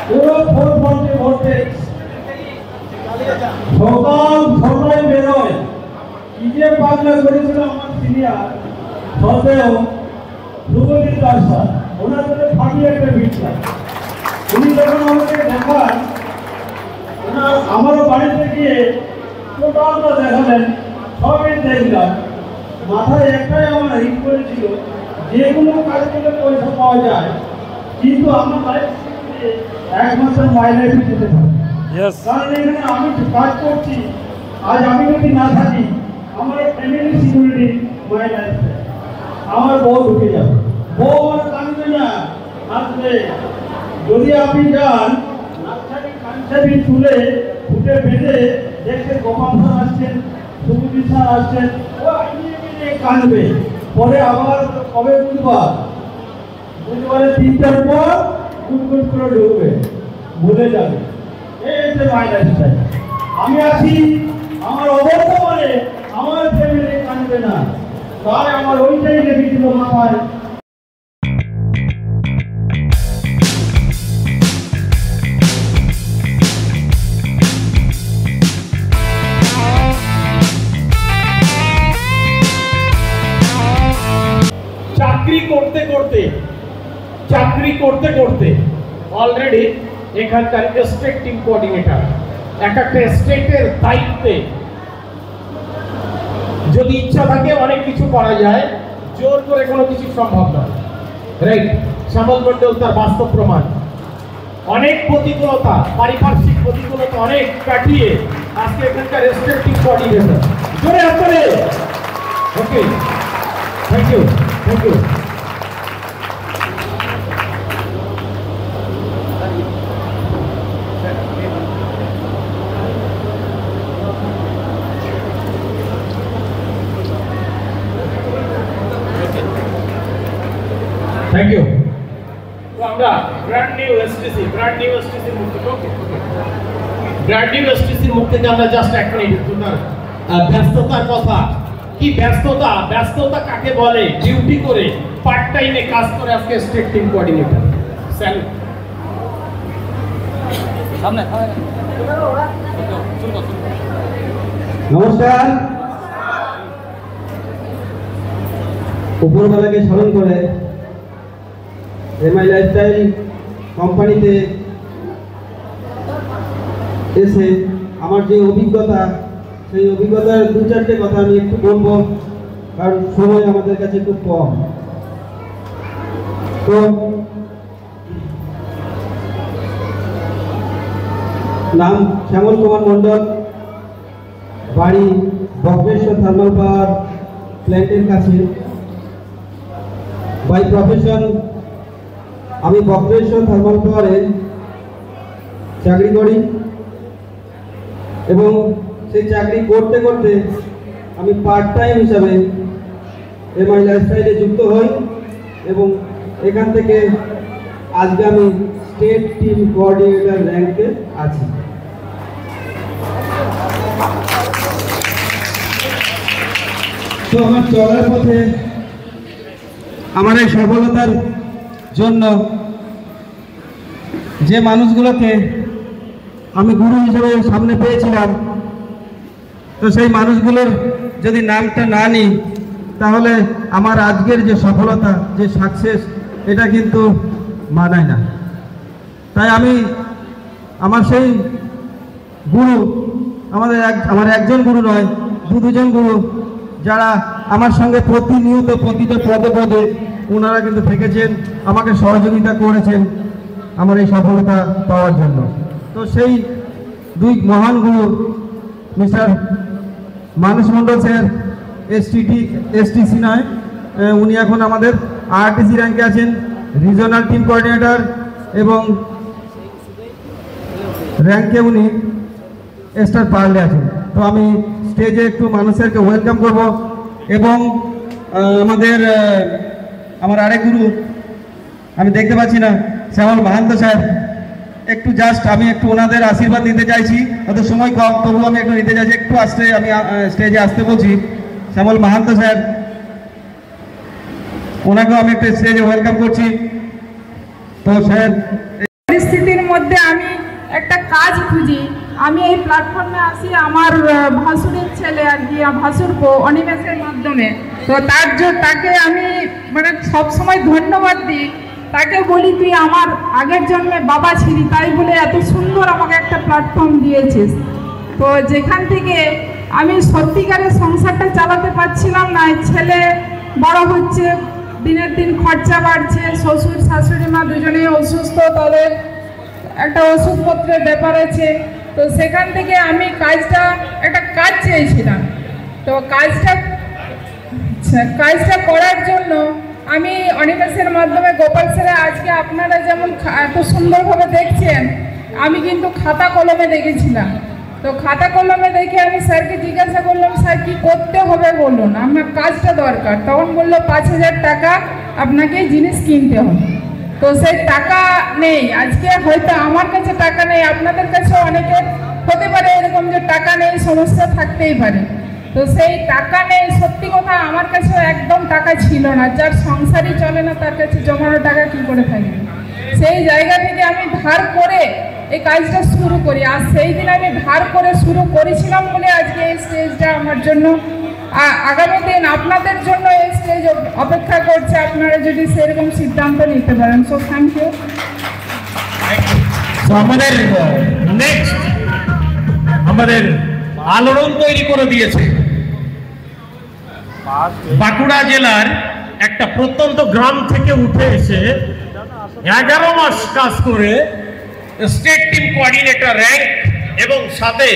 পুরো 440 ভোল্টেজ। সকাল 6টায় বেরোয়। কি যে পাগলা করেছিল আমার সিনিয়র সতেও শুভজিৎ দাস স্যার, ওনার জন্য ফাটিয়ে একটা ভিড়। উনি যখন আমাকে দেখান, ওনার আমারও বাড়িতে গিয়ে টোটালটা দেখালেন, সবই দেখলাম। মাথায় একটাই আমার হিট করেছিল, যে কোনো কাজ করলে পয়সা পাওয়া যায়, কিন্তু আমার লাইফ 1 মাসের মাইলেজ দিতে পারে। কারণ এখানে আমি কাজ করছি, আজ আমি যদি না থাকি আমার ফ্যামিলি সিকিউরিটি মাইলেজ, আমার বউ ঢুকে যাবে। বউ আমার কাঁদবে না, আসবে। যদি আপনি যান কাঞ্চাবি তুলে ফুটে বেঁধে দেখতে গোপাল স্যার আসছেন, সুমজিৎ স্যার আসছেন, ও কাঁদবে। পরে আবার কবে বুধবারে 3টার পর গুটগুট করে ঢুকবে, ভুলে যাবে। এই যে মাইলেজটা আমি আছি, আমার অবস্থা বলে আমার ফ্যামিলি কাঁদবে না, তাই আমার ওইটাই রেখেছিল মাথায়। চাকরি করতে করতে অলরেডি এখানকার স্টেট টিম কোঅর্ডিনেটর, একটা স্টেটের দায়িত্বে যদি ইচ্ছা থাকে অনেক কিছু করা যায়, জোর করে কোনো কিছু সম্ভব নয়। রাইট, শ্যামল মণ্ডল তার বাস্তব প্রমাণ। অনেক প্রতিকূলতা, পারিপার্শ্বিক প্রতিকূলতা অনেক কাটিয়ে আজকে এখানকার স্টেট টিম কোঅর্ডিনেটর। জোরে হাত করে। Okay, thank you, thank you. Thank you. তো আমরা ব্র্যান্ড নিউ এসটিসির মুখ থেকে আমরা জাস্ট 1 মিনিট ব্যস্ততার কথা। কি ব্যস্ততা? ব্যস্ততা কাকে বলে? ডিউটি করে, পার্ট টাইমে কাজ করে আজকে স্টেট টিম কোঅর্ডিনেটর। স্যালুট। সামনে নমস্কার। উপরবেলাকে স্মরণ করে এমআই লাইফস্টাইল কোম্পানিতে এসে আমার যে অভিজ্ঞতা, সেই অভিজ্ঞতার 2-4টে কথা আমি একটু বলবো, কারণ সময় আমাদের কাছে খুব কম। তো নাম শ্যামল কুমার মণ্ডল, বাড়ি বক্রেশ্বর থার্মাল পাওয়ার প্ল্যান্টের কাছে। বাই প্রফেশন আমি বক্রেশ্বর থার্মাল পাওয়ারে চাকরি করি, এবং সেই চাকরি করতে করতে আমি পার্ট টাইম হিসাবে এমআই লাইফস্টাইলে যুক্ত হই, এবং এখান থেকে আজকে আমি স্টেট টিম কোঅর্ডিনেটর র্যাঙ্কে আছি। তো আমার চলার পথে আমার এই সফলতার জন্য যে মানুষগুলোকে আমি গুরু হিসেবে সামনে পেয়েছিলাম, তো সেই মানুষগুলোর যদি নামটা না নিই তাহলে আমার আজকের যে সফলতা, যে সাকসেস, এটা কিন্তু মানায় না। তাই আমি আমার সেই গুরু, আমার একজন গুরু নয়, 2জন গুরু, যারা আমার সঙ্গে প্রতিনিয়ত প্রতিটা পদে পদে ওনারা কিন্তু থেকেছেন, আমাকে সহযোগিতা করেছেন আমার এই সফলতা পাওয়ার জন্য। তো সেই 2 মহান গুরু মিস্টার মানস মণ্ডল স্যার, এসটিসি নয়, উনি এখন আমাদের আরটিসি র্যাঙ্কে আছেন, রিজনাল টিম কোঅর্ডিনেটর এবং র্যাঙ্কে উনি স্টার পার্লে আছেন। তো আমি স্টেজে একটু মানুষেরকে ওয়েলকাম করব এবং আমার আরেক গুরু আমি দেখতে পাচ্ছি না, শ্যামল মাহান্ত স্যার, একটু জাস্ট আমি একটু ওনাদের আশীর্বাদ নিতে চাইছি। হয়তো সময় কম, তবু আমি একটু নিতে চাইছি, একটু আসতে আমি স্টেজে আসতে বলছি। শ্যামল মাহান্ত স্যার, ওনাকেও আমি একটু স্টেজে ওয়েলকাম করছি। তো স্যার, পরিস্থিতির মধ্যে আমি একটা কাজ খুঁজি, আমি এই প্ল্যাটফর্মে আসি আমার ভাসুরের ছেলে আর কি, ভাসুরপো অনিমেষের মাধ্যমে। তো তাকে আমি মানে সবসময় ধন্যবাদ দিই, তাকে বলি তুই আমার আগের জন্মে বাবা ছিলি, তাই বলে এত সুন্দর আমাকে একটা প্ল্যাটফর্ম দিয়েছিস। তো যেখান থেকে আমি সত্যিকারের সংসারটা চালাতে পারছিলাম না, ছেলে বড় হচ্ছে, দিনের দিন খরচা বাড়ছে, শ্বশুর শাশুড়ি মা দুজনেই অসুস্থ, তাদের একটা ওষুধপত্রের ব্যাপার আছে। তো সেখান থেকে আমি একটা কাজ চেয়েছিলাম। তো কাজটা করার জন্য আমি অনিমেষের মাধ্যমে গোপাল স্যারে আজকে আপনারা যেমন এত সুন্দরভাবে দেখছেন, আমি কিন্তু খাতা কলমে দেখেছিলাম। তো খাতা কলমে দেখে আমি স্যারকে জিজ্ঞাসা করলাম, স্যার কি করতে হবে বলুন, আমার কাজটা দরকার। তখন বললো 5,000 টাকা আপনাকে জিনিস কিনতে হবে। তো সেই টাকা নেই, আজকে হয়তো আমার কাছে টাকা নেই, আপনাদের কাছেও অনেকের হতে পারে এরকম যে টাকা নেই, সমস্যা থাকতেই পারে। তো সেই টাকা নেই, সত্যি কথা আমার কাছেও একদম টাকা ছিল না, যার সংসারই চলে না তার কাছে জমানো টাকা কি করে থাকবে। সেই জায়গা থেকে আমি ধার করে এই কাজটা শুরু করি, আর সেই দিন আমি ধার করে শুরু করেছিলাম বলে আজকে এই স্টেজটা আমার জন্য, আগামী দিন আপনাদের জন্য এই স্টেজ অপেক্ষা করছে, আপনারা যদি সেরকম সিদ্ধান্ত নিতে পারেন। So thank you. আমাদের নেক্সট আমাদের আলোড়ন তৈরি করে দিয়েছে বাঁকুড়া জেলার একটা প্রত্যন্ত গ্রাম থেকে উঠে এসে 11 মাস কাজ করে স্টেট টিম কোঅর্ডিনেটর র্যাঙ্ক এবং সাথে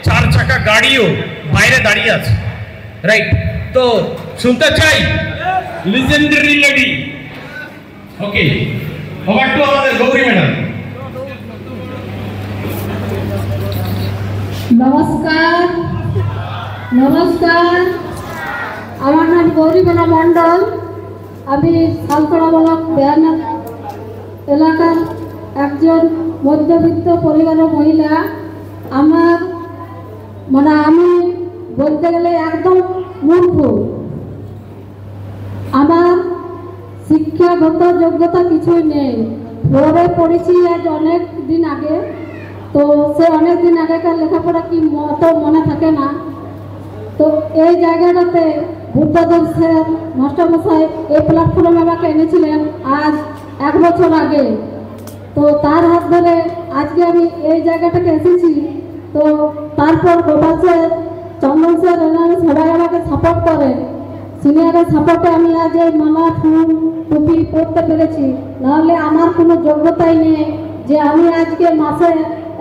4 চাকা গাড়িও বাইরে দাঁড়িয়ে আছে, রাইট? তো শুনতে চাই লিজেন্ডারি লেডি। ওকে, ওভার টু আমাদের গৌরী ম্যাডাম। নমস্কার, আমার নাম গৌরীবেলা মণ্ডল। আমি শালতলা ব্লক বেয়ানাথ এলাকার একজন মধ্যবিত্ত পরিবারের মহিলা। আমি বলতে গেলে একদম মূর্খ। আমার শিক্ষাগত যোগ্যতা কিছুই নেই, ফ্লোরে পড়েছি আজ অনেক দিন আগে। তো সে অনেক দিন আগেকার লেখাপড়া কি মতো মনে থাকে না। তো এই জায়গাটাতে বুদ্ধদেব স্যার মাস্টারমশাই এই প্ল্যাটফর্মে আমাকে এনেছিলেন আজ 1 বছর আগে। তো তার হাত ধরে আজকে আমি এই জায়গাটাকে এসেছি। তো তারপর গোপাল স্যার, চন্দন স্যার, এনারা সবাই আমাকে সাপোর্ট করে। সিনিয়রের সাপোর্টে আমি আজ এই মালা ফুল টুপি পরতে পেরেছি, নাহলে আমার কোনো যোগ্যতাই নেই যে আমি আজকে মাসে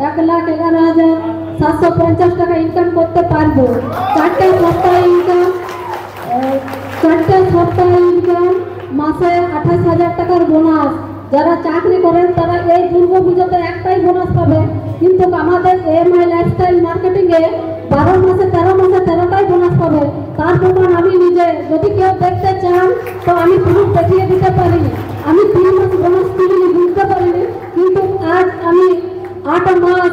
1,11,750 টাকা ইনকাম করতে পারবো। 4টে সপ্তাহে ইনকাম, মাসে 28,000 টাকার বোনাস। যারা চাকরি করেন তারা এই দুর্গা পুজোতে একটাই বোনাস পাবে, কিন্তু আমাদের এমআই লাইফস্টাইল মার্কেটিংয়ে 12 মাসে 13 মাসে 13টাই বোনাস পাবে। তার প্রমাণ আমি নিজে, যদি কেউ দেখতে চান তো আমি প্রুফ দেখিয়ে দিতে পারি। আমি 3 মাস বোনাস তুলিনি, বুঝতে পারিনি, কিন্তু আজ আমি 8 মাস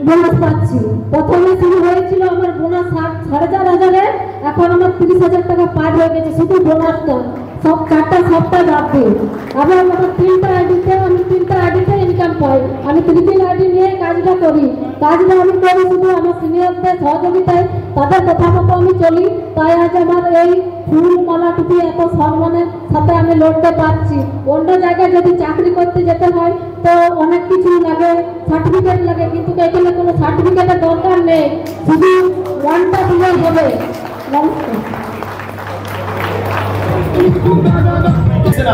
বোনাস পাচ্ছি। প্রথমে শুরু হয়েছিল আমার বোনাস 4,500-এ, এখন আমার 30,000 টাকা পার হয়ে গেছে শুধু বোনাসটা, সব 4টা সপ্তাহ বাদ দিয়ে। আবার আমার 3টা আইডিতে ইনকাম পাই। আমি 3 আইডি নিয়ে কাজটা করি শুধু আমার সিনিয়রদের সহযোগিতায়, তাদের কথা মতো আমি চলি। তাই আজ আমার এই ফুল মালা টুপি এত সম্মানের সাথে আমি লড়তে পারছি। অন্য জায়গায় যদি চাকরি করতে যেতে হয় তো অনেক কিছু লাগে, সার্টিফিকেট লাগে, কিন্তু এখানে কোনো সার্টিফিকেটের দরকার নেই, শুধু 1টা দিলেই হবে।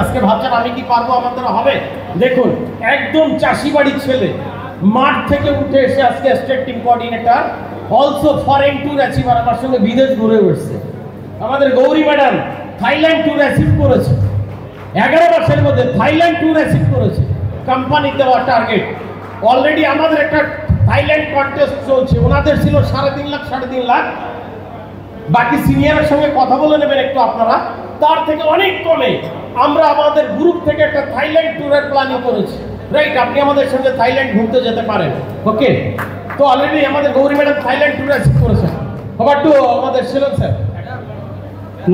আজকে ভাবছেন আমি কি পারবো, আমার দ্বারা হবে? দেখুন, একদম চাষি বাড়ির ছেলে, মাঠ থেকে উঠে এসে আজকে state team coordinator, also foreign tour achiever, আমার সঙ্গে বিদেশ ঘুরে এসেছে। আমাদের Gouri madam Thailand tour achieve করেছে। 11 মাসের মধ্যে থাইল্যান্ড ট্যুর অ্যাচিভ করেছে কোম্পানির দেওয়া টার্গেট। অলরেডি আমাদের একটা থাইল্যান্ড কন্টেস্ট চলছে, ওনাদের ছিল 3.5 লাখ 3.5 লাখ। বাকি সিনিয়রের সঙ্গে কথা বলে নেবেন একটু আপনারা, তার থেকে অনেক কমে আমরা আমাদের গ্রুপ থেকে একটা থাইল্যান্ড ট্যুরের প্ল্যানিং করেছি। রাইট, আপনি আমাদের সঙ্গে থাইল্যান্ড ঘুরতে যেতে পারেন। ওকে, তো অলরেডি আমাদের Gouri madam Thailand tour achieve করেছেন। আবার টু আমাদের শিলন স্যার।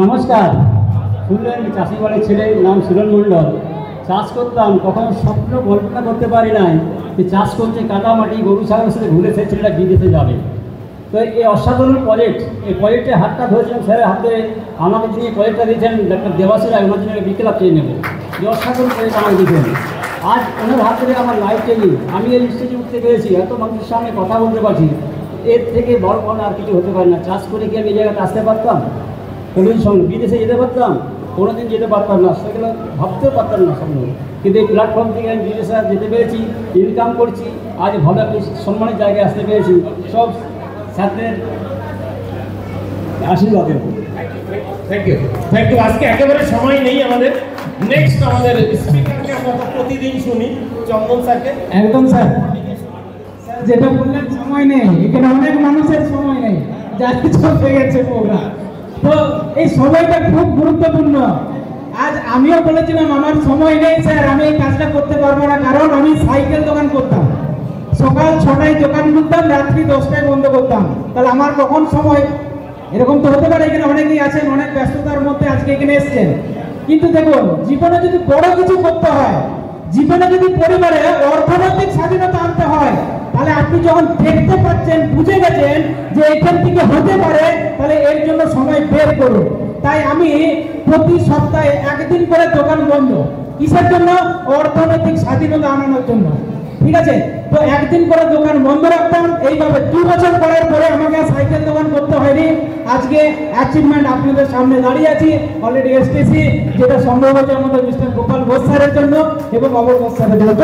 নমস্কার, শুনলেন চাষি বাড়ির ছেলে, নাম শিলন মণ্ডল। চাষ করতাম, কখনো স্বপ্ন কল্পনা করতে পারি নাই যে চাষ করছে কাদা মাটি গরু ছাগলের সাথে ঘুরে সেই ছেলেটা বিদেশে যাবে। তো এই অসাধারণ প্রজেক্ট, এই প্রজেক্টে হাতটা ধরেছিলাম স্যারের হাতে। আমাকে যিনি প্রজেক্টটা দিয়েছেন ডাক্তার দেবাশিস রায়, ওনার জন্য বিকেলাপ চেয়ে নেব। যে অসাধারণ প্রজেক্ট আমাকে দিয়েছেন, আজ ওনার হাত থেকে আমার লাইফ চেঞ্জিং। আমি এই স্টেজে উঠতে পেরেছি, এত মানুষের সামনে কথা বলতে পারছি, এর থেকে বড় কোনো আর কিছু হতে পারে না। চাষ করে কি আমি এই জায়গাতে আসতে পারতাম? কোনোদিন সঙ্গে বিদেশে যেতে পারতাম? কোনোদিন যেতে পারতাম না, সেগুলো ভাবতেও পারতাম না সামনে। কিন্তু এই প্ল্যাটফর্ম থেকে আমি বিদেশে যেতে পেরেছি, ইনকাম করছি, আজ ভালো একটা সম্মানের জায়গায় আসতে পেরেছি, সব ছাত্রের আশীর্বাদে। Thank you, thank you. আজকে একেবারে সময় নেই আমাদের। নেক্সট আমাদের স্পিকারকে আমরা প্রতিদিন শুনি, চন্দন স্যারকে। একদম স্যার, যেটা বললেন সময় নেই, এখানে অনেক মানুষের সময় নেই, যার চলতে গেছে প্রোগ্রাম। তো এই সময়টা খুব গুরুত্বপূর্ণ। আজ আমিও বলেছিলাম আমার সময় নেই স্যার, আমি এই কাজটা করতে পারবো না, কারণ আমি সাইকেল দোকান করতাম। সকাল 6টায় দোকান খুলতাম, রাত্রি 10টায় বন্ধ করতাম। তাহলে আমার কখন সময়? এরকম তো হতে পারে এখানে অনেকেই আছেন অনেক ব্যস্ততার মধ্যে আজকে এখানে এসছেন। কিন্তু দেখুন, জীবনে যদি বড় কিছু করতে হয়, জীবনে যদি পরিবারে অর্থনৈতিক স্বাধীনতা আনতে হয়, তাহলে আপনি যখন দেখতে পাচ্ছেন, বুঝে গেছেন যে এখান থেকে হতে পারে, তাহলে এর জন্য সময় বের করুন। তাই আমি প্রতি সপ্তাহে একদিন করে দোকান বন্ধ। কিসের জন্য? অর্থনৈতিক স্বাধীনতা আনানোর জন্য। ঠিক আছে, তো একদিন করে দোকান বন্ধ রাখতাম। এইভাবে 2 বছর করার পরে আমাকে সাইকেল দোকান করতে হয়নি। আজকে অ্যাচিভমেন্ট আপনাদের সামনে দাঁড়িয়ে আছি, অলরেডি এসতেছি, যেটা সম্ভব হয়েছে আমাদের মিস্টার গোপাল ঘোষ স্যারের জন্য এবং অমর ঘোষ স্যারের জন্য।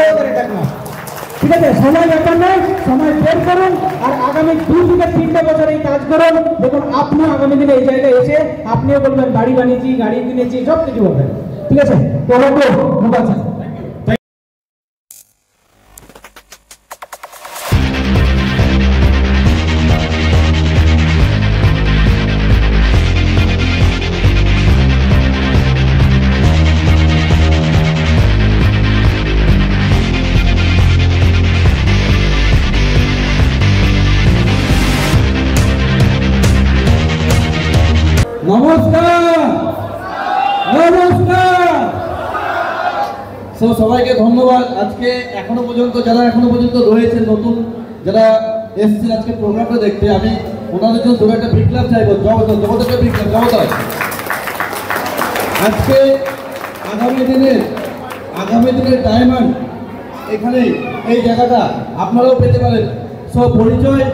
ঠিক আছে, সময় ব্যাপার নয়, সময় বের করুন আর আগামী 2 থেকে 3টে বছর এই কাজ করুন। দেখুন, আপনিও আগামী দিনে এই জায়গায় এসে আপনিও বলবেন বাড়ি বানিয়েছি, গাড়ি কিনেছি, সব কিছু বলবেন। ঠিক আছে, তো মোবাইল স্যার। সবাইকে ধন্যবাদ। আজকে এখনো পর্যন্ত যারা রয়েছে নতুন, যারা এসছেন আজকে প্রোগ্রামটা দেখতে, আমি ওনাদের জন্য দু একটা বিপ্লব চাইবো। জগতের বিপ্লব জগতায় আজকে আগামী দিনের ডায়মন্ড এখানে এই জায়গাটা আপনারাও পেতে পারেন। সব পরিচয়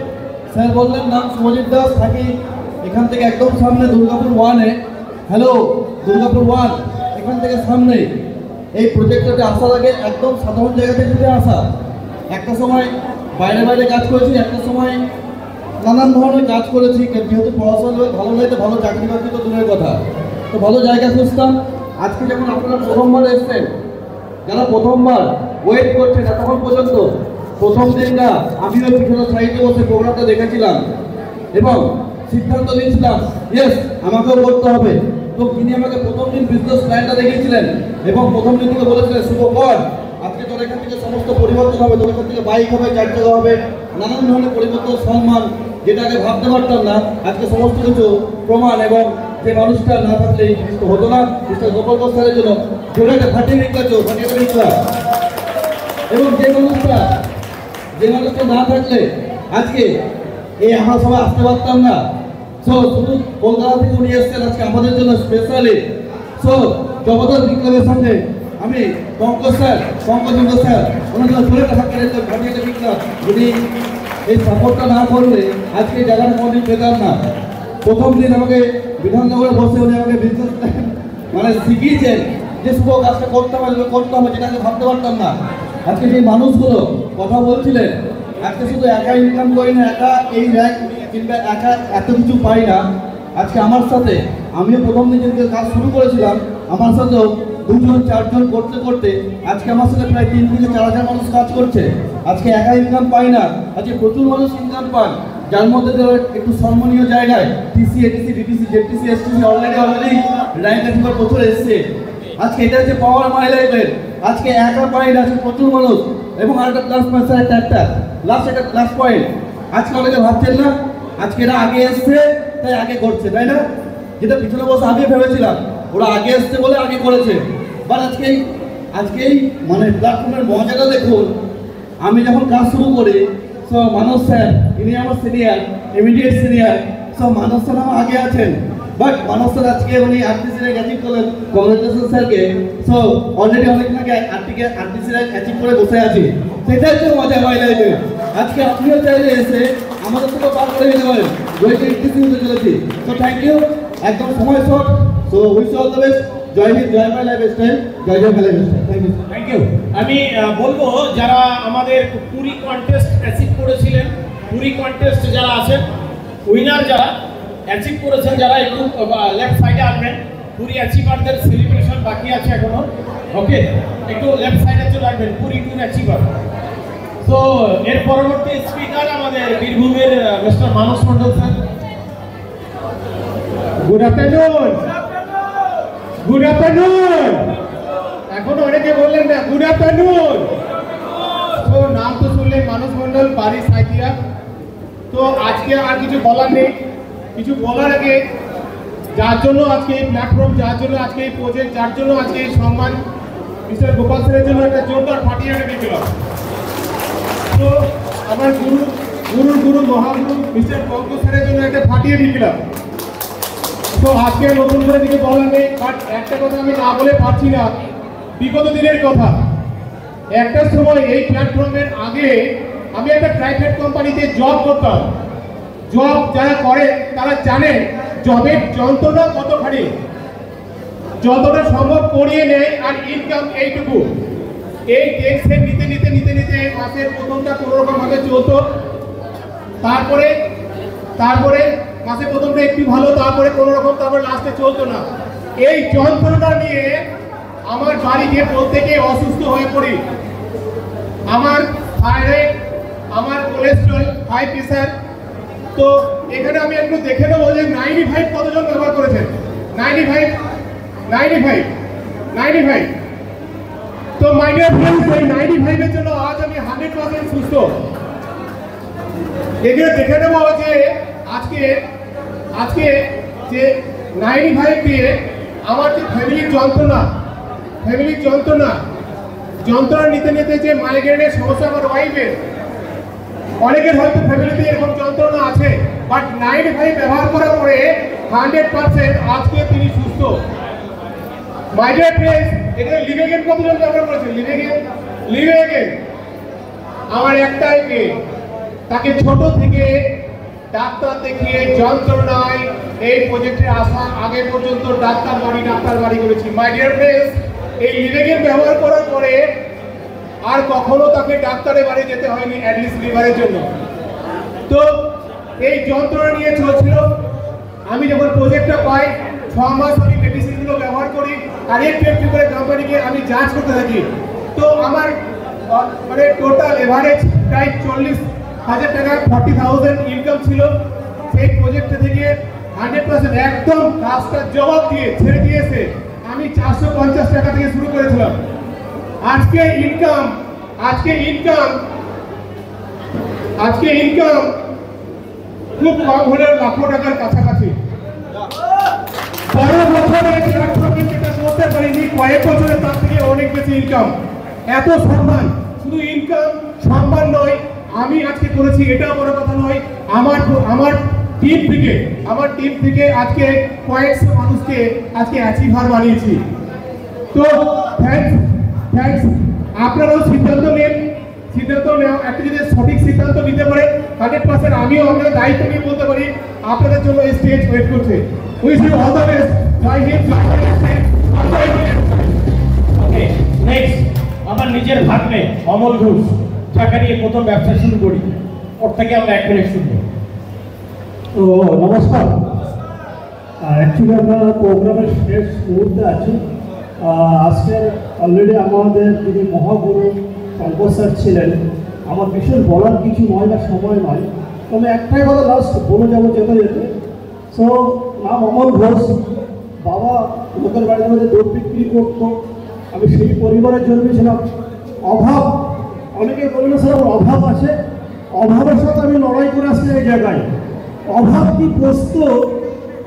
স্যার বললেন, নাম সুমজিৎ দাস, থাকি এখান থেকে একদম সামনে দুর্গাপুর 1-এ। হ্যালো, দুর্গাপুর 1 এখান থেকে সামনে। এই প্রজেক্টটাতে আসার আগে একদম সাধারণ জায়গা থেকে আসা। একটা সময় বাইরে কাজ করেছি, একটা সময় নানান ধরনের কাজ করেছি। যেহেতু পড়াশোনা ভালো লাগতো, ভালো চাকরি বাকরি তো দূরের কথা, তো ভালো জায়গা খুঁজতাম। আজকে যখন আপনারা প্রথমবার এসছেন, যারা প্রথমবার ওয়েট করছেন এতক্ষণ পর্যন্ত, প্রথম দিনটা আমিও পিছনে সাইডে বসে প্রোগ্রামটা দেখেছিলাম এবং সিদ্ধান্ত নিয়েছিলাম ইয়েস আমাকেও করতে হবে। তো তিনি আমাকে প্রথম দিন বিজনেস প্ল্যানটা দেখিয়েছিলেন এবং প্রথম দিন থেকে বলেছিলেন, শুভ কর, আজকে তোর এখান থেকে সমস্ত পরিবর্তন হবে, তোর এখান থেকে বাইক হবে, 4 চাকা হবে, নানান ধরনের পরিবর্তন, সম্মান, যেটা আগে ভাবতে পারতাম না, আজকে সমস্ত কিছু প্রমাণ। এবং যে মানুষটা না থাকলে এই জিনিসটা হতো না। মিস্টার গোপাল ঘোষ স্যারের জন্য জোরে একটা ফাটিয়ে নিচ্ছা। এবং যে মানুষটা না থাকলে আজকে এই আমরা সবাই আসতে পারতাম না। শুধু কলকাতা থেকে উনি এসছেন আজকে আমাদের জন্য স্পেশালি। জগতের বিপ্লবের সঙ্গে আমি পঙ্কজ স্যার ওনার জন্য জোরে একটা ফাটিয়ে বিপ্লব। উনি এই সাপোর্টটা না করলে আজকে এই জায়গাটা কোনোদিন পেতাম না। প্রথম দিন আমাকে বিধাননগরে বসে উনি আমাকে বিজনেস মানে শিখিয়েছেন যে শুভ কাজটা করতে হবে, যেটা আমি ভাবতে পারতাম না। আজকে সেই মানুষগুলো কথা বলছিলেন, আজকে শুধু একা ইনকাম করি না, একা এই র্যাঙ্ক কিংবা একা এত কিছু পাই না। আজকে আমার সাথে, আমিও প্রথম দিন যে কাজ শুরু করেছিলাম, আমার সাথেও দুজন চারজন করতে করতে আজকে আমার সাথে প্রায় 3 থেকে 4 হাজার মানুষ কাজ করছে। আজকে একা ইনকাম পায় না, আজকে প্রচুর মানুষ ইনকাম পান, যার মধ্যে একটু সম্মানীয় জায়গায় TC, ATC, DTC, JTC, STC already rank একবার প্রচুর এসছে। আজকে এটা হচ্ছে পাওয়ার মাই লাইফের। আজকে একা পায় না, আজকে প্রচুর মানুষ। এবং আরেকটা প্লাস পয়েন্ট একটা লাস্ট পয়েন্ট, আজকে অনেকে ভাবছেন না আজকে এরা আগে এসছে তাই আগে করছে, তাই না? যেটা পিছনে বসে আগে ভেবেছিলাম ওরা আগে এসছে বলে আগে করেছে। বাট আজকেই মানে প্ল্যাটফর্মের মজাটা দেখুন। আমি যখন কাজ শুরু করি সো মানস স্যার, ইনি আমার সিনিয়র, ইমিডিয়েট সিনিয়র। সো মানস স্যার আমার আগে আছেন, বাট মানস স্যার আজকে উনি আরটিসি র্যাঙ্ক অ্যাচিভ করলেন, কংগ্রেচুলেশন স্যারকে। সো অলরেডি অনেকদিন আগে আরটিসি র্যাঙ্ক অ্যাচিভ করে বসে আছি। সেটা হচ্ছে মজা মাই লাইফে। আজকে আপনিও চাইলে এসে আমাদের থেকে পার করে যেতে পারেন, রয়েছে ইটিসি হতে চলেছি। সো থ্যাংক ইউ, একদম সময় short. So wish all the best. জয় হিন্দ, জয় মাই লাইফ স্টাইল, জয় জয় my life style. Thank you, thank you. আমি বলবো যারা আমাদের পুরী কন্টেস্ট অ্যাচিভ করেছিলেন, পুরী কন্টেস্ট যারা আছেন, উইনার যারা অ্যাচিভ করেছেন, যারা একটু লেফট সাইডে আসবেন। পুরী অ্যাচিভারদের সেলিব্রেশন বাকি আছে এখনো, ওকে? একটু লেফট সাইডে চলে আসবেন, পুরী টুর অ্যাচিভার। তো এর পরবর্তী স্পিকার আমাদের বীরভূমের mister Manas Mandal sir. Good afternoon. Good afternoon. এখনো অনেকে বললেন না গুড আফটারনুন। তো নাম তো শুনলেন, মানস মন্ডল, বাড়ি সাইতিয়া। তো আজকে আর কিছু বলার নেই। কিছু বলার আগে যার জন্য আজকে এই প্ল্যাটফর্ম, যার জন্য আজকে এই প্রজেক্ট, যার জন্য আজকে এই সম্মান, মিস্টার গোপাল স্যারের জন্য একটা জোরদার ফাটিয়ে রেখেছিলাম। তো আমার গুরু মহাগুরু মিস্টার পঙ্কজ স্যারের জন্য একটা ফাটিয়ে দিয়েছিলাম। তো আজকে নতুন করে কিছু বলার নেই, বাট একটা কথা আমি না বলে পারছি না। বিগত দিনের কথা, একটা সময় এই প্ল্যাটফর্মের আগে আমি একটা প্রাইভেট কোম্পানিতে জব করতাম। জব যারা করে তারা জানে জবের যন্ত্রণা কতখানি, যতটা সম্ভব করিয়ে নেয় আর ইনকাম এইটুকু। এই ট্যাক্সের নিতে নিতে নিতে নিতে মাসের প্রথমটা কোনো রকম ভাবে চলতো, তারপরে মাসের প্রথমটা একটু ভালো, তারপরে কোনো রকম, তারপরে লাস্টে চলতো না। এই যন্ত্রণা নিয়ে আমার বাড়িতে প্রত্যেকে অসুস্থ হয়ে পড়ি। আমার থাইরয়েড, আমার কোলেস্ট্রল, হাই প্রেসার। তো এখানে আমি একটু দেখে নেবো যে 95 কতজন ব্যবহার করেছেন। 95। তো মাই ডিয়ার ফ্রেন্ডস, এই 95 এর জন্য আজ আমি 100% সুস্থ। এগুলো দেখে নেবো যে আজকে যে 95 দিয়ে আমার যে ফ্যামিলির যন্ত্রণা নিতে নিতে যে মাইগ্রেনের সমস্যা আমার ওয়াইফের, অনেকের হয়তো ফ্যামিলিতে এরকম যন্ত্রণা আছে, বাট 95 ব্যবহার করার পরে 100% আজকে তিনি সুস্থ। মাই ডিয়ার ফ্রেন্ডস, এখানে লিভেগেন কতজন ব্যবহার করেছেন? লিভেগেন আমার একটাই মেয়ে, তাকে ছোট থেকে ডাক্তার দেখিয়ে যন্ত্রণায় এই প্রজেক্টে আসা আগে পর্যন্ত ডাক্তার বাড়ি করেছি। মাই ডিয়ার ফ্রেন্ডস, এই লিভেগেন ব্যবহার করার পরে আর কখনো তাকে ডাক্তারের বাড়ি যেতে হয়নি, অ্যাটলিস্ট লিভারের জন্য। তো এই যন্ত্রণা নিয়ে চলছিল। আমি যখন প্রজেক্টটা পাই 6 মাস আমি মেডিসিনগুলো ব্যবহার করি, আর একটু করে কোম্পানিকে আমি যাচ করতে থাকি। তো আমার মানে টোটাল এভারেজ প্রায় 40,000 টাকা, 40,000 ইনকাম ছিল। সেই প্রজেক্ট থেকে 100% একদম কাজটা জবাব দিয়ে ছেড়ে দিয়েছে। আমি 450 টাকা থেকে শুরু করেছিলাম। আজকে ইনকাম খুব কম হলেও লাখো টাকার কাছাকাছি। বড় বছরে যেটা করতে পারিনি, কয়েক বছরে তার থেকে অনেক বেশি ইনকাম। এত সম্মান, শুধু ইনকাম সম্মান নয়, আমি আজকে করেছি এটাও বড় কথা নয়। আমার টিম থেকে আজকে কয়েকশো মানুষকে আজকে অ্যাচিভার বানিয়েছি। তো থ্যাঙ্কস। আপনারাও সিদ্ধান্ত নেন, একটা যদি সঠিক সিদ্ধান্ত নিতে পারে 100% আমিও আপনাদের দায়িত্ব নিয়ে বলতে পারি আপনাদের জন্য এই স্টেজ ওয়েট করছে। Wish you all the best. জয় হিন্দ। ওকে, নেক্সট আমার নিজের ভাগ্নে অমল ঘোষ, টাকা নিয়ে প্রথম ব্যবসা শুরু করি, ওর থেকে আমরা 1 মিনিট শুনবো। তো নমস্কার। অ্যাকচুয়ালি আমরা প্রোগ্রামের শেষ মুহূর্তে আছি, আজকের অলরেডি আমাদের যিনি মহাগুরু শঙ্কর স্যার ছিলেন, আমার বিশেষ বলার কিছু নয় বা সময় নয়, তবে একটাই কথা লাস্ট বলে যাবো যেতে যেতে। সো নাম অমল ঘোষ, বাবা লোকের বাড়ির মধ্যে দুধ বিক্রি করতো, আমি সেই পরিবারের জন্মেছিলাম। অভাব, অনেকে বললো স্যার আমার অভাব আছে, অভাবের সাথে আমি লড়াই করে আসছি এই জায়গায়। অভাব কি বস্তু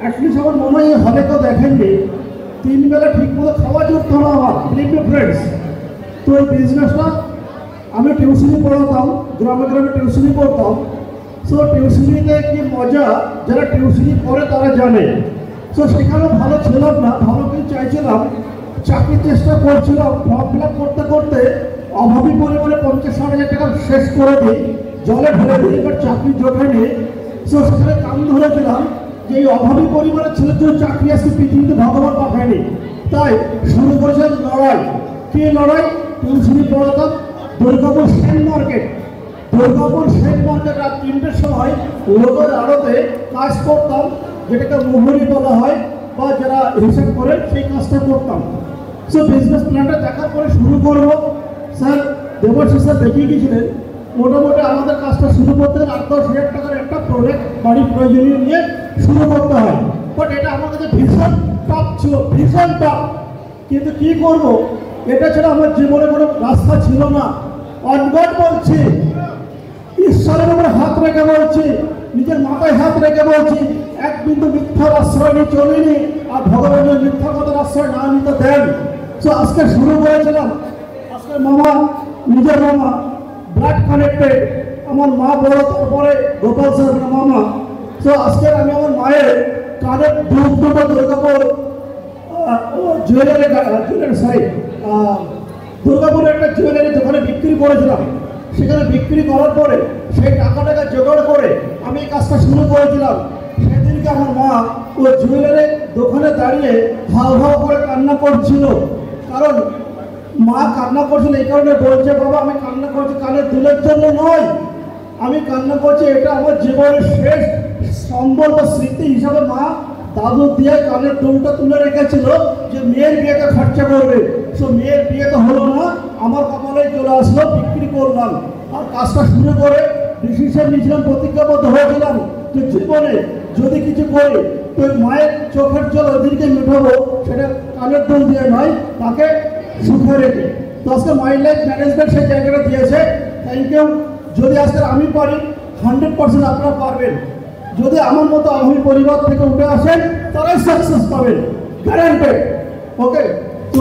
অ্যাটলিস্ট আমার মনে হয় হবে কেউ দেখেননি, 3 বেলা ঠিক মতো খাওয়া জুটতো না আমার, ফ্রেন্ডস। তো এই বিজনেসটা আমি টিউশনি পড়াতাম, গ্রামে গ্রামে টিউশনি পড়তাম। সো টিউশনিতে কি মজা, যারা টিউশনি পড়ে তারা জানে। সো সেখানে ভালো ছিলাম না, ভালো কিছু চাইছিলাম, চাকরির চেষ্টা করছিলাম। ফর্ম ফিল আপ করতে করতে অভাবী পরিমাণে 50-60 টাকা শেষ করে দিই, জলে ফেলে দিই, এবার চাকরি জোটেনি। সো সেখানে কাম ধরেছিলাম যে এই অভাবী পরিবারের ছেলের জন্য চাকরি আসছে পৃথিবীতে ভগবান পাঠায়নি। তাই শুরু করেছেন লড়াই। কি লড়াই? টিউশনি পড়াতাম দুর্গাপুর সেন মার্কেট, রাত 3টের সময় লোকের আড়তে কাজ করতাম, যেটাকে মোহরি বলা হয় বা যারা হিসাব করেন সেই কাজটা করতাম। সো বিজনেস প্ল্যানটা দেখার পরে শুরু করব। স্যার দেবশ্রী স্যার দেখিয়ে গিয়েছিলেন মোটামুটি আমাদের কাজটা শুরু করতে 8-10 হাজার টাকার একটা প্রোডাক্ট বাড়ির প্রয়োজনীয় নিয়ে শুরু করতে হয়। বাট এটা আমার কাছে ভীষণ টাফ ছিল, ভীষণ টাফ। কিন্তু কি করব, এটা ছাড়া আমার জীবনে কোনো রাস্তা ছিল না। অনগড বলছি, ঈশ্বরের উপরে হাত রেখে বলছি, নিজের মাথায় হাত রেখে বলছি, এক বিন্দু মিথ্যার আশ্রয় নিয়ে চলিনি, আর ভগবানের মিথ্যা কথার আশ্রয় না নিতে দেন। তো আজকে শুরু করেছিলাম, আজকে মামা, নিজের মামা, ব্লাড কানেক্টেড, আমার মা বড়, তারপরে গোপাল স্যার মামা। তো আজকে আমি আমার মায়ের কানের দুটো দুর্গাপুর জুয়েলারি সাইড, দুর্গাপুরে একটা জুয়েলারি দোকানে বিক্রি করেছিলাম। সেখানে বিক্রি করার পরে সেই টাকাটাকে জোগাড় করে আমি এই কাজটা শুরু করেছিলাম। সেদিনকে আমার মা ওই জুয়েলারি দোকানে দাঁড়িয়ে হাউ হাউ করে কান্না করছিল। কারণ মা কান্না করছিল এই কারণে, বলছে বাবা আমি কান্না করছি কানের দুলের জন্য নয়, আমি কান্না করছি এটা আমার জীবনের শেষ সম্বল বা স্মৃতি হিসাবে মা দাদু দিয়ে কানের দুলটা তুলে রেখেছিল যে মেয়ের বিয়েতে খরচা করবে। সো মেয়ের বিয়ে তো হলো না, আমার কপালে চলে আসলো, বিক্রি করলাম। আর কাজটা শুরু করে ডিসিশন নিয়েছিলাম, প্রতিজ্ঞাবদ্ধ হয়েছিলাম যে জীবনে যদি কিছু করি তো মায়ের চোখের জল ওদিকে মেটাবো, সেটা কানের দুল দিয়ে নয়, তাকে সুখে রেখে। তো আজকে মাইল্ড লাইফ ম্যানেজমেন্ট সেই জায়গাটা দিয়েছে, থ্যাংক ইউ। যদি আজকে আমি পারি 100% আপনারা পারবেন। যদি আমার মতো আমি পরিবার থেকে উঠে আসেন তারাই সাকসেস পাবেন, গ্যারান্টেড। ওকে, তো